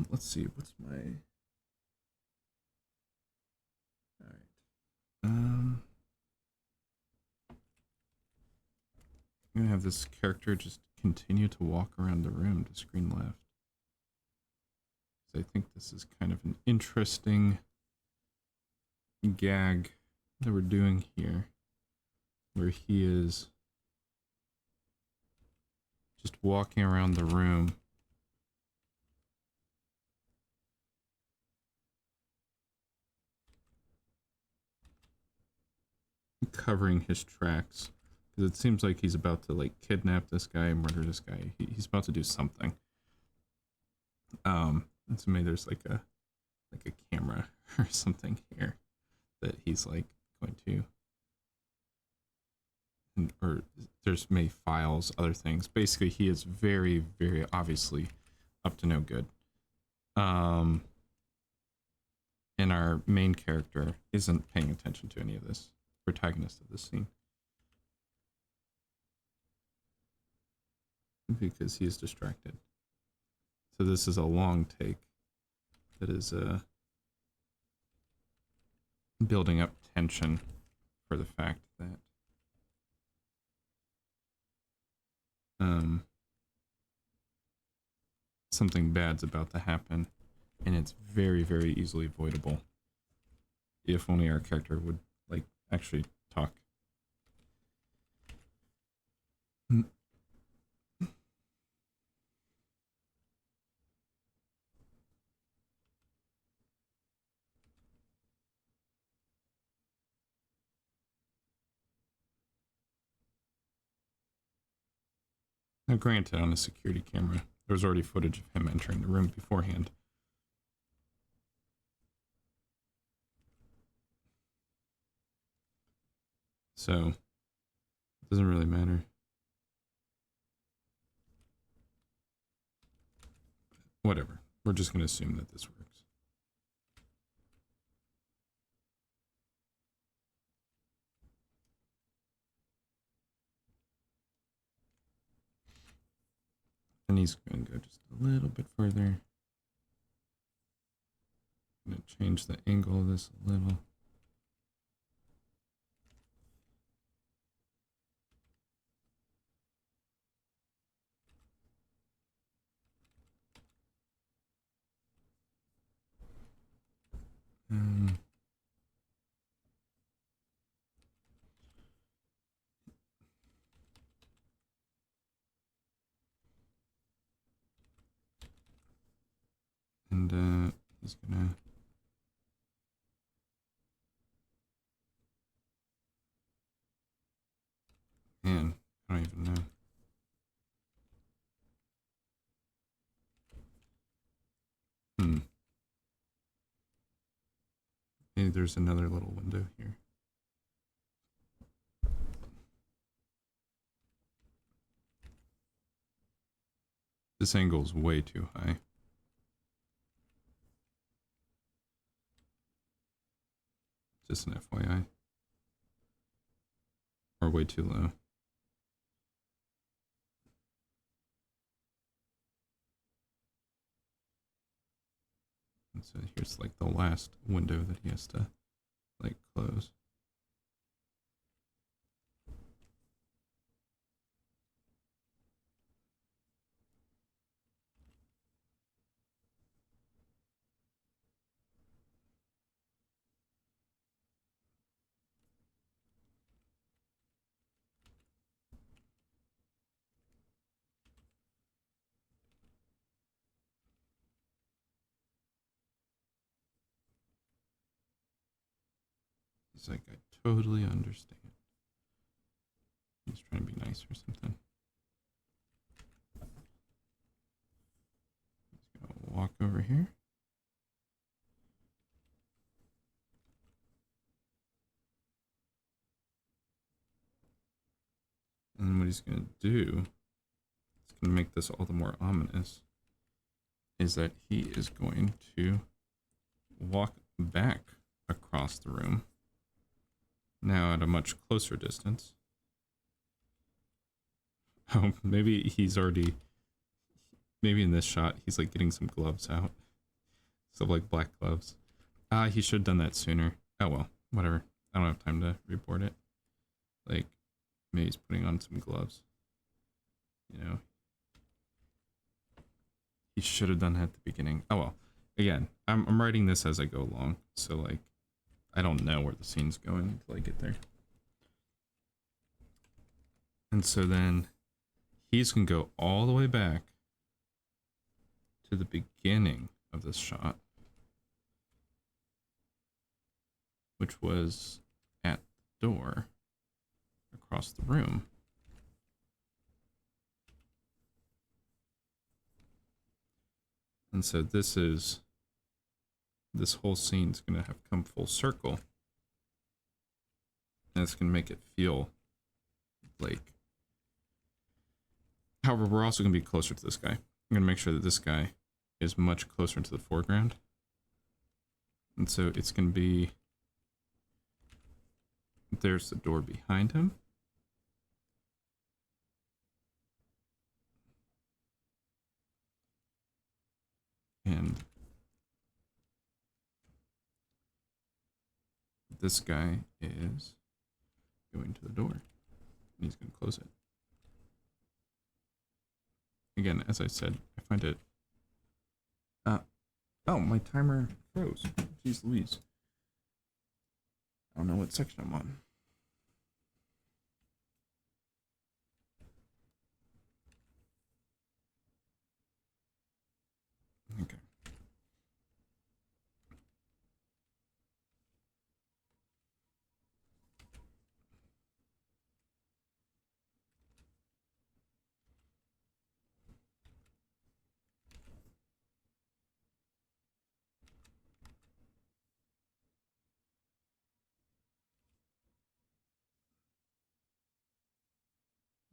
Let's see, what's my... Alright. I'm gonna have this character just continue to walk around the room to screen left. I think this is kind of an interesting gag that we're doing here, where he is just walking around the room covering his tracks, because it seems like he's about to like kidnap this guy, murder this guy. He's about to do something. And so maybe there's like a camera or something here that he's like going to, or there's maybe files, other things. Basically, he is very, very obviously up to no good. And our main character isn't paying attention to any of this. Protagonist of this scene, because he is distracted. So this is a long take that is building up tension for the fact that something bad's about to happen, and it's very, very easily avoidable if only our character would like actually talk. Now, granted, on a security camera, there was already footage of him entering the room beforehand. So, it doesn't really matter. Whatever. We're just going to assume that this works. And he's going to go just a little bit further. I'm going to change the angle of this a little. And he's gonna man, I don't even know. Maybe there's another little window here. This angle is way too high. Just an FYI. Or way too low. And so here's like the last window that he has to like close. He's like, I totally understand. He's trying to be nice or something. He's gonna walk over here. And what he's gonna do, it's gonna make this all the more ominous, is that he is going to walk back across the room. Now at a much closer distance. Oh, maybe he's already, maybe in this shot, he's like getting some gloves out. Stuff like black gloves. He should have done that sooner. Oh well, whatever. I don't have time to report it. Like, maybe he's putting on some gloves. You know. He should have done that at the beginning. Oh well. again, I'm writing this as I go along, so like I don't know where the scene's going until I get there. And so then he's gonna go all the way back to the beginning of this shot, which was at the door across the room. And so this whole scene's gonna have come full circle. And it's gonna make it feel like, however, we're also gonna be closer to this guy. I'm gonna make sure that this guy is much closer to the foreground. And so it's gonna be, there's the door behind him. And this guy is going to the door. And he's going to close it. Again, as I said, I find it... oh, my timer froze. Jeez Louise. I don't know what section I'm on. Okay.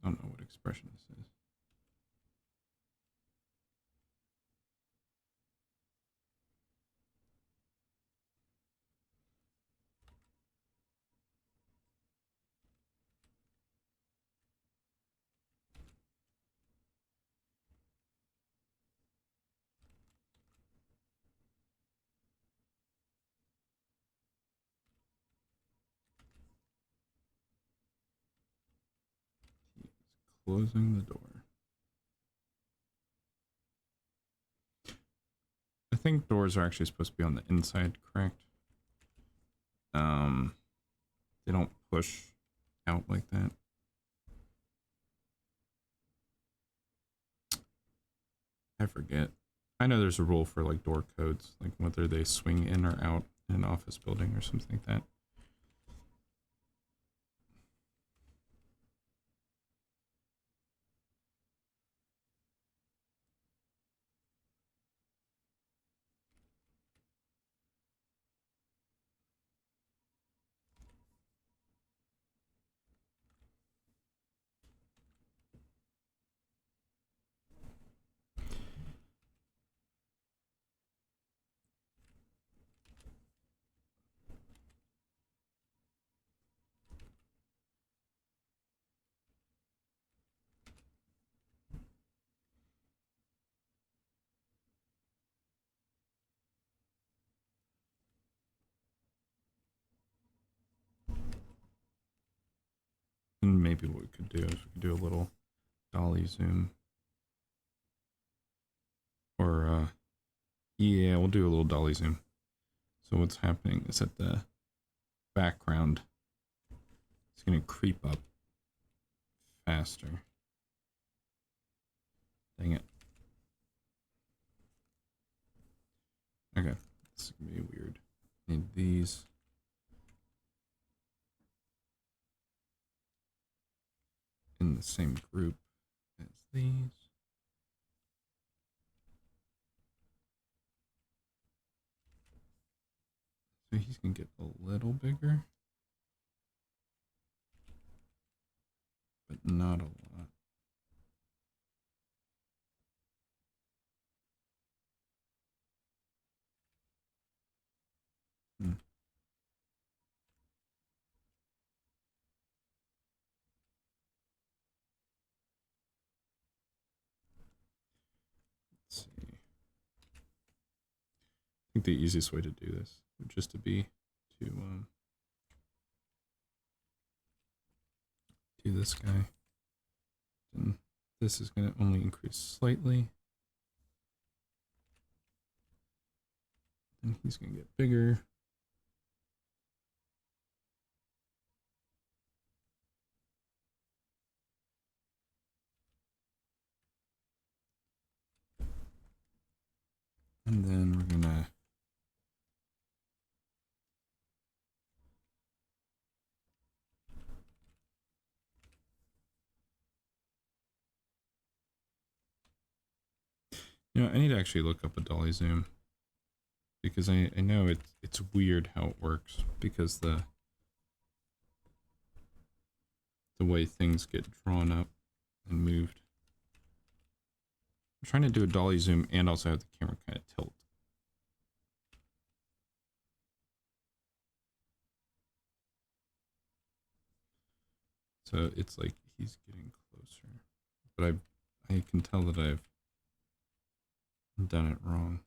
I don't know what expression this is. Closing the door. I think doors are actually supposed to be on the inside, correct? They don't push out like that. I forget. I know there's a rule for like door codes, like whether they swing in or out in an office building or something like that. And maybe what we could do is we could do a little dolly zoom. Or, yeah, we'll do a little dolly zoom. So what's happening is that the background is going to creep up faster. Dang it. Okay, this is going to be weird. Need these. In the same group as these. So he's going to get a little bigger. But not a lot. Hmm. Let's see. I think the easiest way to do this would just to be to do this guy. And this is going to only increase slightly. And he's gonna get bigger. And then we're gonna I need to actually look up a dolly zoom because I know it's weird how it works because the way things get drawn up and moved. I'm trying to do a dolly zoom and also have the camera kind of tilt. So it's like he's getting closer, but I can tell that I've done it wrong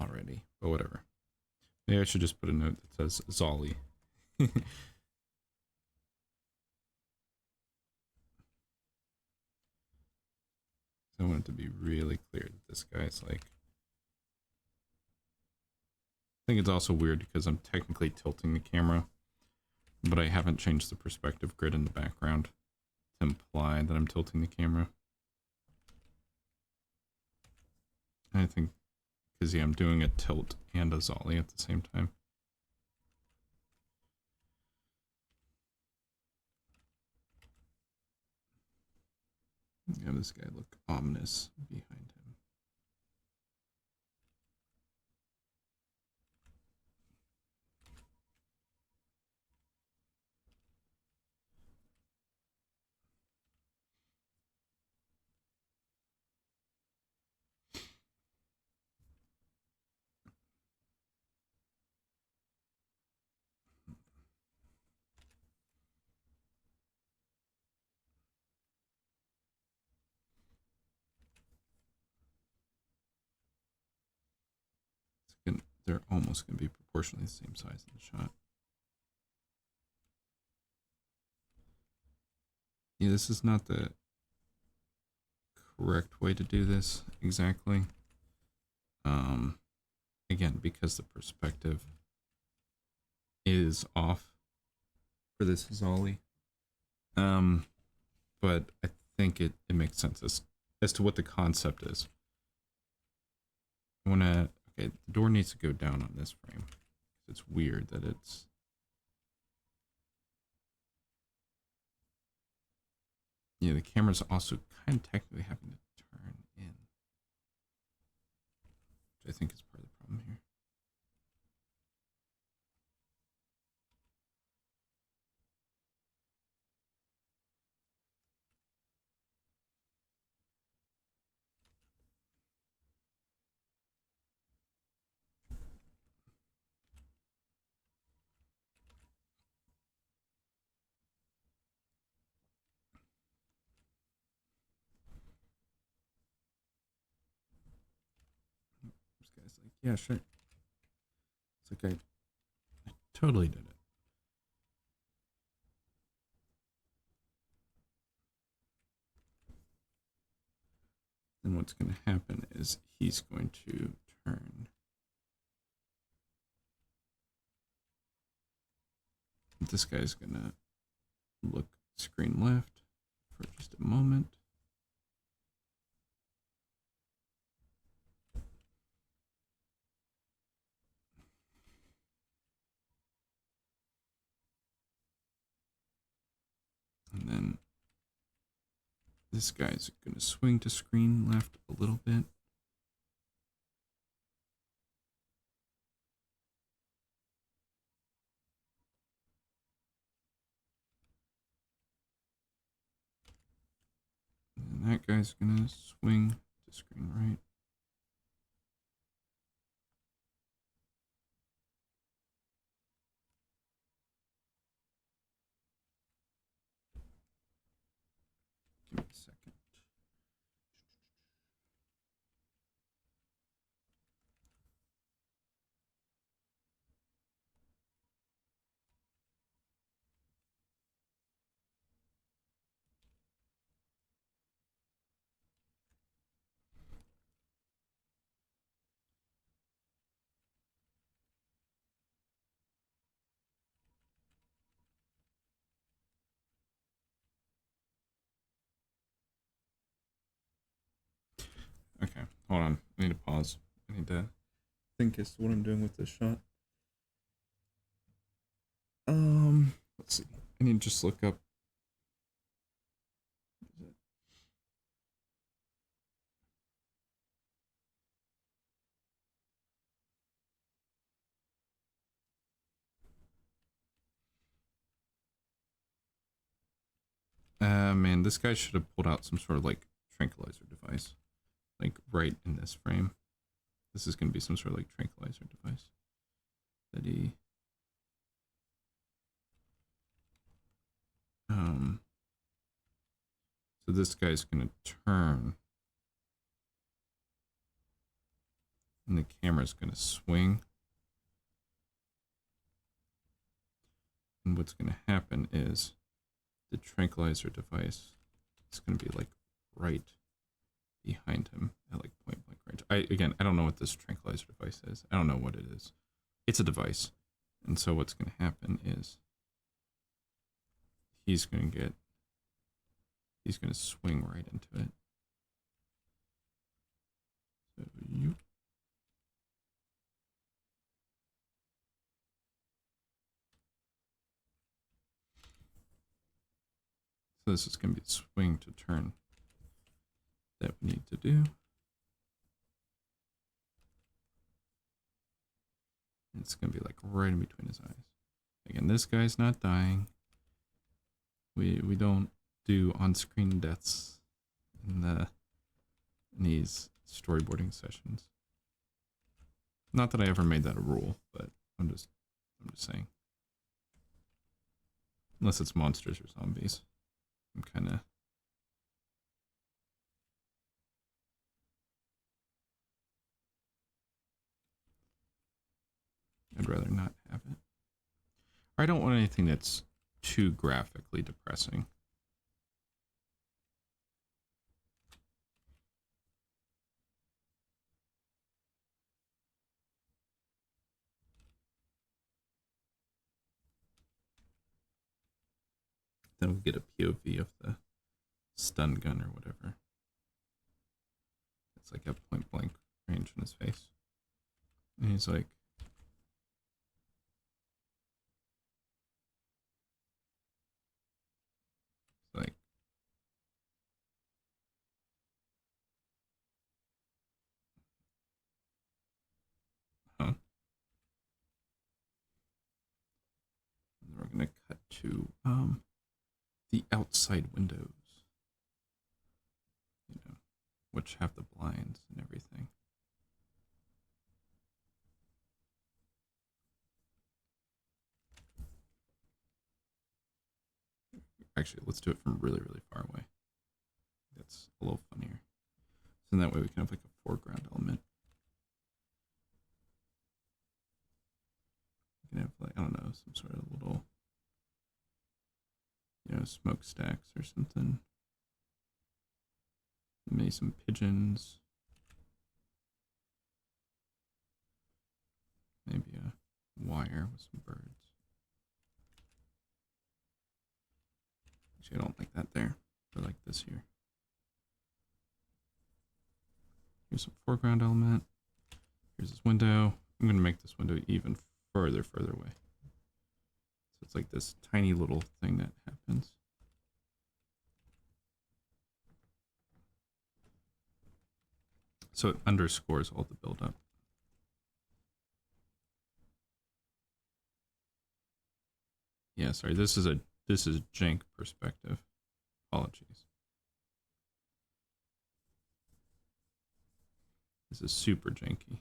already, but whatever. Maybe I should just put a note that says Zolly. I want it to be really clear that this guy's like... I think it's also weird because I'm technically tilting the camera, but I haven't changed the perspective grid in the background to imply that I'm tilting the camera. I think because, yeah, I'm doing a tilt and a Zolly at the same time. Have this guy look ominous behind him. They're almost going to be proportionally the same size in the shot. Yeah, this is not the correct way to do this exactly. Again, because the perspective is off for this Zolly. But I think it makes sense as to what the concept is. I want to... Okay, the door needs to go down on this frame. It's weird that it's... Yeah, the camera's also kind of technically having to turn in, which I think is part of the problem here. This guy's like, yeah, sure. It's like I totally did it. Then what's going to happen is he's going to turn. This guy's going to look screen left for just a moment. And then this guy's going to swing to screen left a little bit. And that guy's going to swing to screen right. Give me a second. Okay, hold on. I need to pause. I need to think as to what I'm doing with this shot. Let's see. I need to just look up. Man, this guy should have pulled out some sort of like tranquilizer device, like right in this frame. This is gonna be some sort of like tranquilizer device that he. So this guy's gonna turn, and the camera's gonna swing. And what's gonna happen is the tranquilizer device is gonna be like right behind him at like point blank range. I don't know what this tranquilizer device is. I don't know what it is. It's a device. And so what's going to happen is he's going to swing right into it. So this is going to be the swing to turn that we need to do. And it's going to be like right in between his eyes. Again, this guy's not dying. We don't do on-screen deaths in these storyboarding sessions. Not that I ever made that a rule, but I'm just saying. Unless it's monsters or zombies. I'm kind of... I'd rather not have it. I don't want anything that's too graphically depressing. Then we'll get a POV of the stun gun or whatever. It's like at point blank range in his face. And he's like, huh? And we're gonna cut to the outside windows, you know, which have the blinds and everything. Actually, let's do it from really, really far away. That's a little funnier. So that way we can have like a foreground element. We can have like, I don't know, some sort of little, you know, smokestacks or something. Maybe some pigeons. Maybe a wire with some birds. Actually, I don't like that there. I like this here. Here's some foreground element. Here's this window. I'm going to make this window even further away. So it's like this tiny little thing that happens. So it underscores all the buildup. Yeah, sorry. This is jank perspective. Apologies. This is super janky.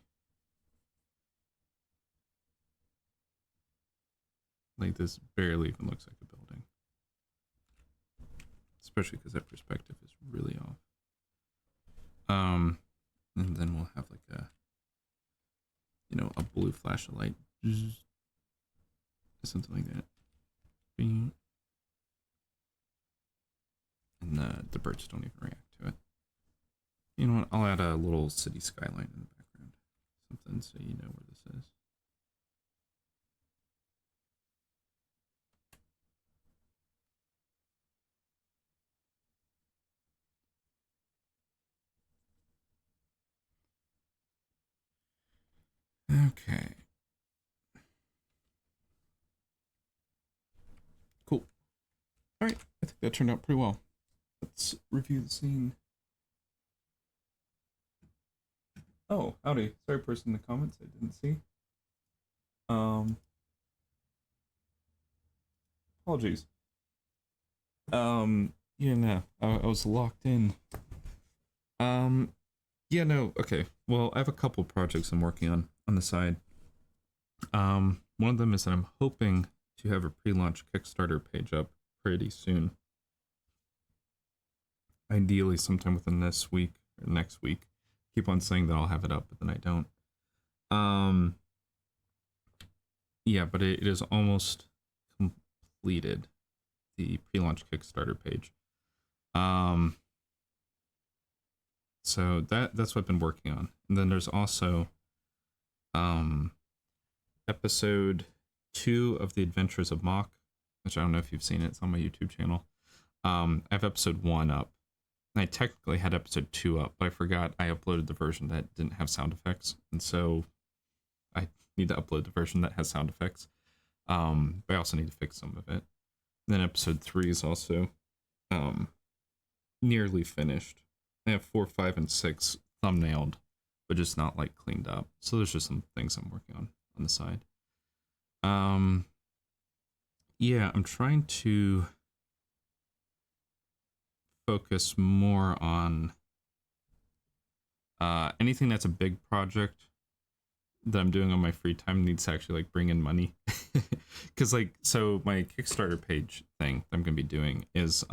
Like this barely even looks like a building. Especially because that perspective is really off. And then we'll have like a, you know, a blue flash of light. Something like that. And the birds don't even react to it. You know what? I'll add a little city skyline in the background. Something so you know where this is. Okay. Cool. All right. I think that turned out pretty well. Let's review the scene. Oh, howdy. Sorry, person in the comments I didn't see. Apologies. Yeah, no, I was locked in. Yeah, no, okay. Well, I have a couple projects I'm working on the side. One of them is that I'm hoping to have a pre-launch Kickstarter page up pretty soon. Ideally, sometime within this week or next week. Keep on saying that I'll have it up, but then I don't. Yeah, but it is almost completed, the pre-launch Kickstarter page. So that's what I've been working on. And then there's also episode 2 of The Adventures of Mock, which I don't know if you've seen it. It's on my YouTube channel. I have episode 1 up. And I technically had episode 2 up, but I forgot I uploaded the version that didn't have sound effects. And so I need to upload the version that has sound effects. But I also need to fix some of it. And then episode 3 is also nearly finished. I have 4, 5, and 6 thumbnailed, but just not like cleaned up. So there's just some things I'm working on the side. Yeah, I'm trying to focus more on anything that's a big project that I'm doing on my free time needs to actually like bring in money. Because like, so my Kickstarter page thing that I'm gonna be doing is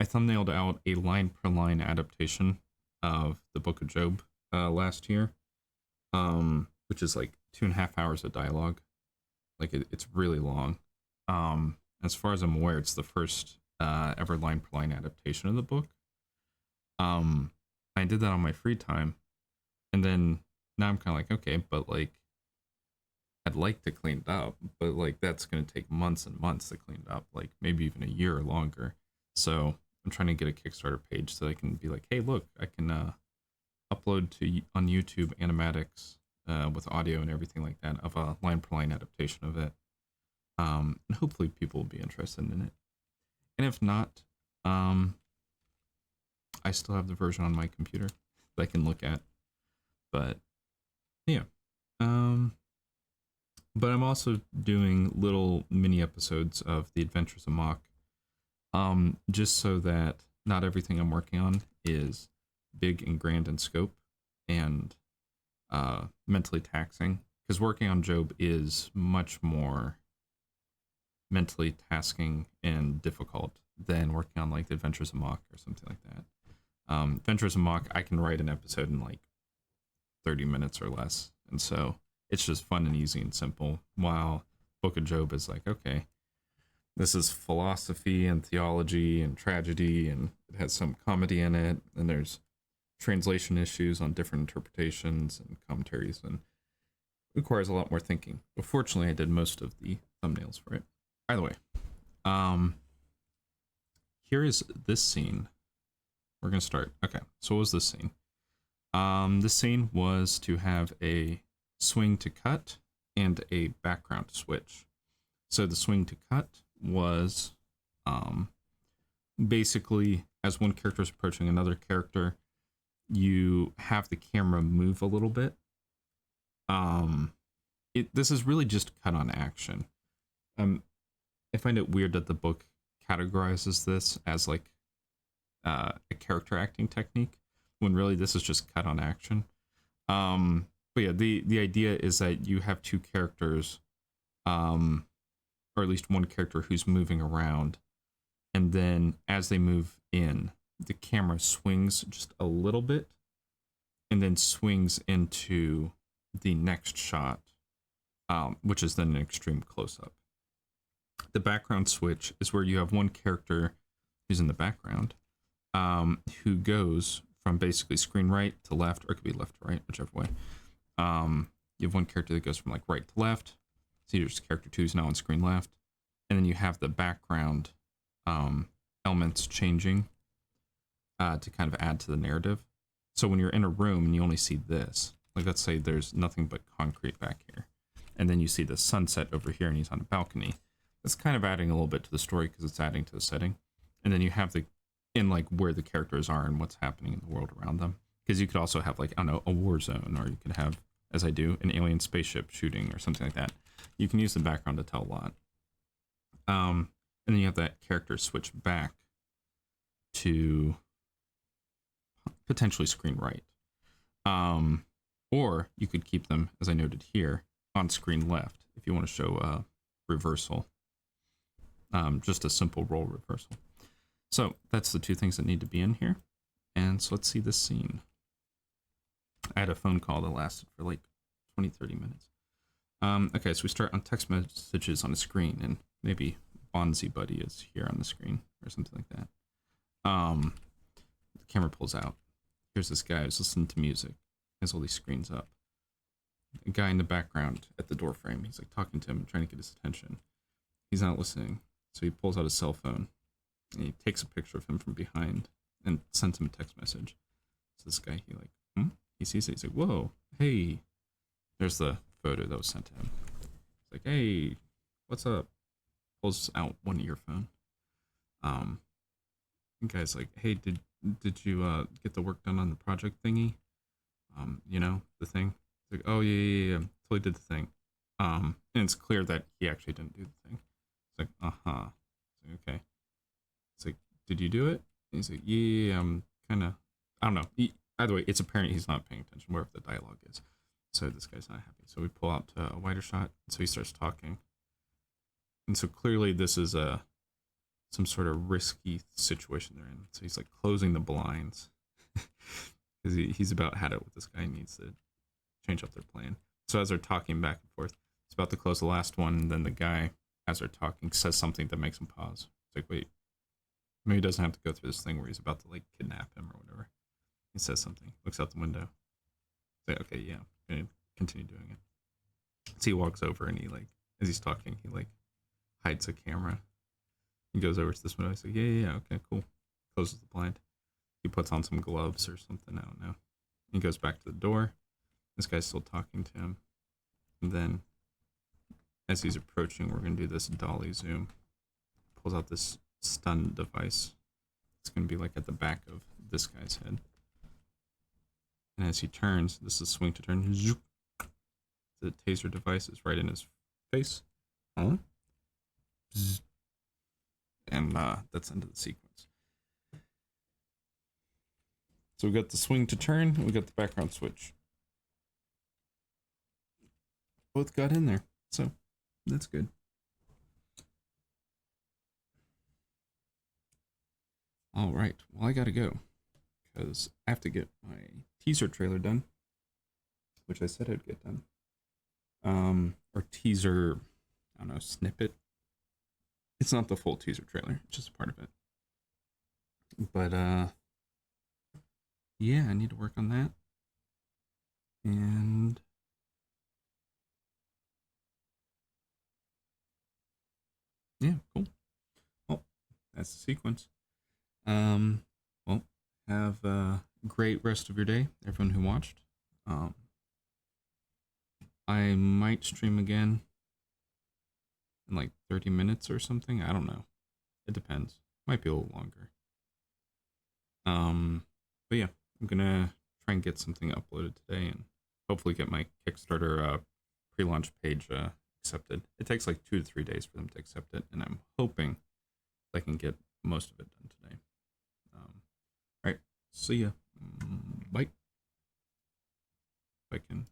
I thumbnailed out a line per line adaptation of the Book of Job last year, which is like 2.5 hours of dialogue. Like it's really long. As far as I'm aware, it's the first ever line per line adaptation of the book. I did that on my free time, and then now I'm kind of like, okay, but like I'd like to clean it up, but like that's gonna take months and months to clean it up, like maybe even a year or longer. So I'm trying to get a Kickstarter page so I can be like, hey, look, I can upload to on YouTube animatics with audio and everything like that of a line per line adaptation of it. And hopefully people will be interested in it. And if not, I still have the version on my computer that I can look at. But yeah. But I'm also doing little mini episodes of The Adventures of Mock. Just so that not everything I'm working on is big and grand in scope and mentally taxing. Because working on Job is much more mentally tasking and difficult than working on like The Adventures of Mock or something like that. Adventures of Mock, I can write an episode in like 30 minutes or less. And so it's just fun and easy and simple. While Book of Job is like, okay, this is philosophy and theology and tragedy, and it has some comedy in it, and there's translation issues on different interpretations and commentaries, and it requires a lot more thinking. But fortunately, I did most of the thumbnails for it. Either way, here is this scene. We're gonna start. Okay, so what was this scene? This scene was to have a swing to cut and a background switch. So the swing to cut was basically as one character is approaching another character, you have the camera move a little bit. This is really just cut on action. I find it weird that the book categorizes this as like a character acting technique when really this is just cut on action. But yeah, the idea is that you have two characters, or at least one character who's moving around, and then as they move in, the camera swings just a little bit and then swings into the next shot, which is then an extreme close-up. The background switch is where you have one character who's in the background, who goes from basically screen right to left, or it could be left to right, whichever way. You have one character that goes from like right to left. So here's character 2 is now on screen left. And then you have the background elements changing to kind of add to the narrative. So when you're in a room and you only see this, Like let's say there's nothing but concrete back here, and then you see the sunset over here and he's on a balcony. That's kind of adding a little bit to the story because it's adding to the setting. And then you have the, in like where the characters are and what's happening in the world around them. Because you could also have like, I don't know, a war zone, or you could have, as I do, an alien spaceship shooting or something like that. You can use the background to tell a lot. And then you have that character switch back to potentially screen right. Or you could keep them, as I noted here, on screen left if you want to show a reversal. Just a simple role reversal. So that's the two things that need to be in here. And so let's see this scene. I had a phone call that lasted for like 20, 30 minutes. Okay, so we start on text messages on the screen, and maybe Bonzi Buddy is here on the screen or something like that. The camera pulls out. Here's this guy who's listening to music. He has all these screens up. A guy in the background at the door frame. He's like talking to him, trying to get his attention. He's not listening, so he pulls out his cell phone and he takes a picture of him from behind and sends him a text message. So this guy, he sees it. He's like, "Whoa, hey!" There's the photo that was sent to him. He's like, "Hey, what's up?" Pulls out one earphone. The guy's like, "Hey, did you get the work done on the project thingy? The thing." It's like, "Oh yeah, totally did the thing." And it's clear that he actually didn't do the thing. It's like, uh-huh. It's like, okay. It's like, "Did you do it?" And he's like, "Yeah, I'm kind of," I don't know. Either way, it's apparent he's not paying attention wherever the dialogue is. So this guy's not happy. So we pull out to a wider shot. So he starts talking. And so clearly this is some sort of risky situation they're in. So he's like closing the blinds. Because he's about had it with this guy. He needs to change up their plan. So as they're talking back and forth, he's about to close the last one. And then the guy, as they're talking, says something that makes him pause. It's like, wait, maybe he doesn't have to go through this thing where he's about to like kidnap him or whatever. He says something, looks out the window. Say, okay, yeah, I'm gonna continue doing it. So he walks over and he like, as he's talking, he like hides a camera. He goes over to this window. He's like, yeah, okay, cool. Closes the blind. He puts on some gloves or something, I don't know. He goes back to the door. This guy's still talking to him. And then as he's approaching, we're gonna do this dolly zoom. Pulls out this stun device. It's gonna be like at the back of this guy's head. And as he turns, this is swing to turn. Zoop. The taser device is right in his face. Huh? And that's the end of the sequence. So we got the swing to turn, we got the background switch. Both got in there, so that's good. All right, well, I gotta go because I have to get my teaser trailer done, which I said I'd get done. Or teaser, I don't know, snippet. It's not the full teaser trailer, it's just a part of it. But yeah, I need to work on that. And yeah, cool. Well, that's the sequence. Well, have a great rest of your day, everyone who watched. I might stream again in like 30 minutes or something. I don't know. It depends. Might be a little longer. But yeah, I'm gonna try and get something uploaded today and hopefully get my Kickstarter pre-launch page accepted. It takes like 2 to 3 days for them to accept it, and I'm hoping I can get most of it done today. All right, see ya. Bye. If I can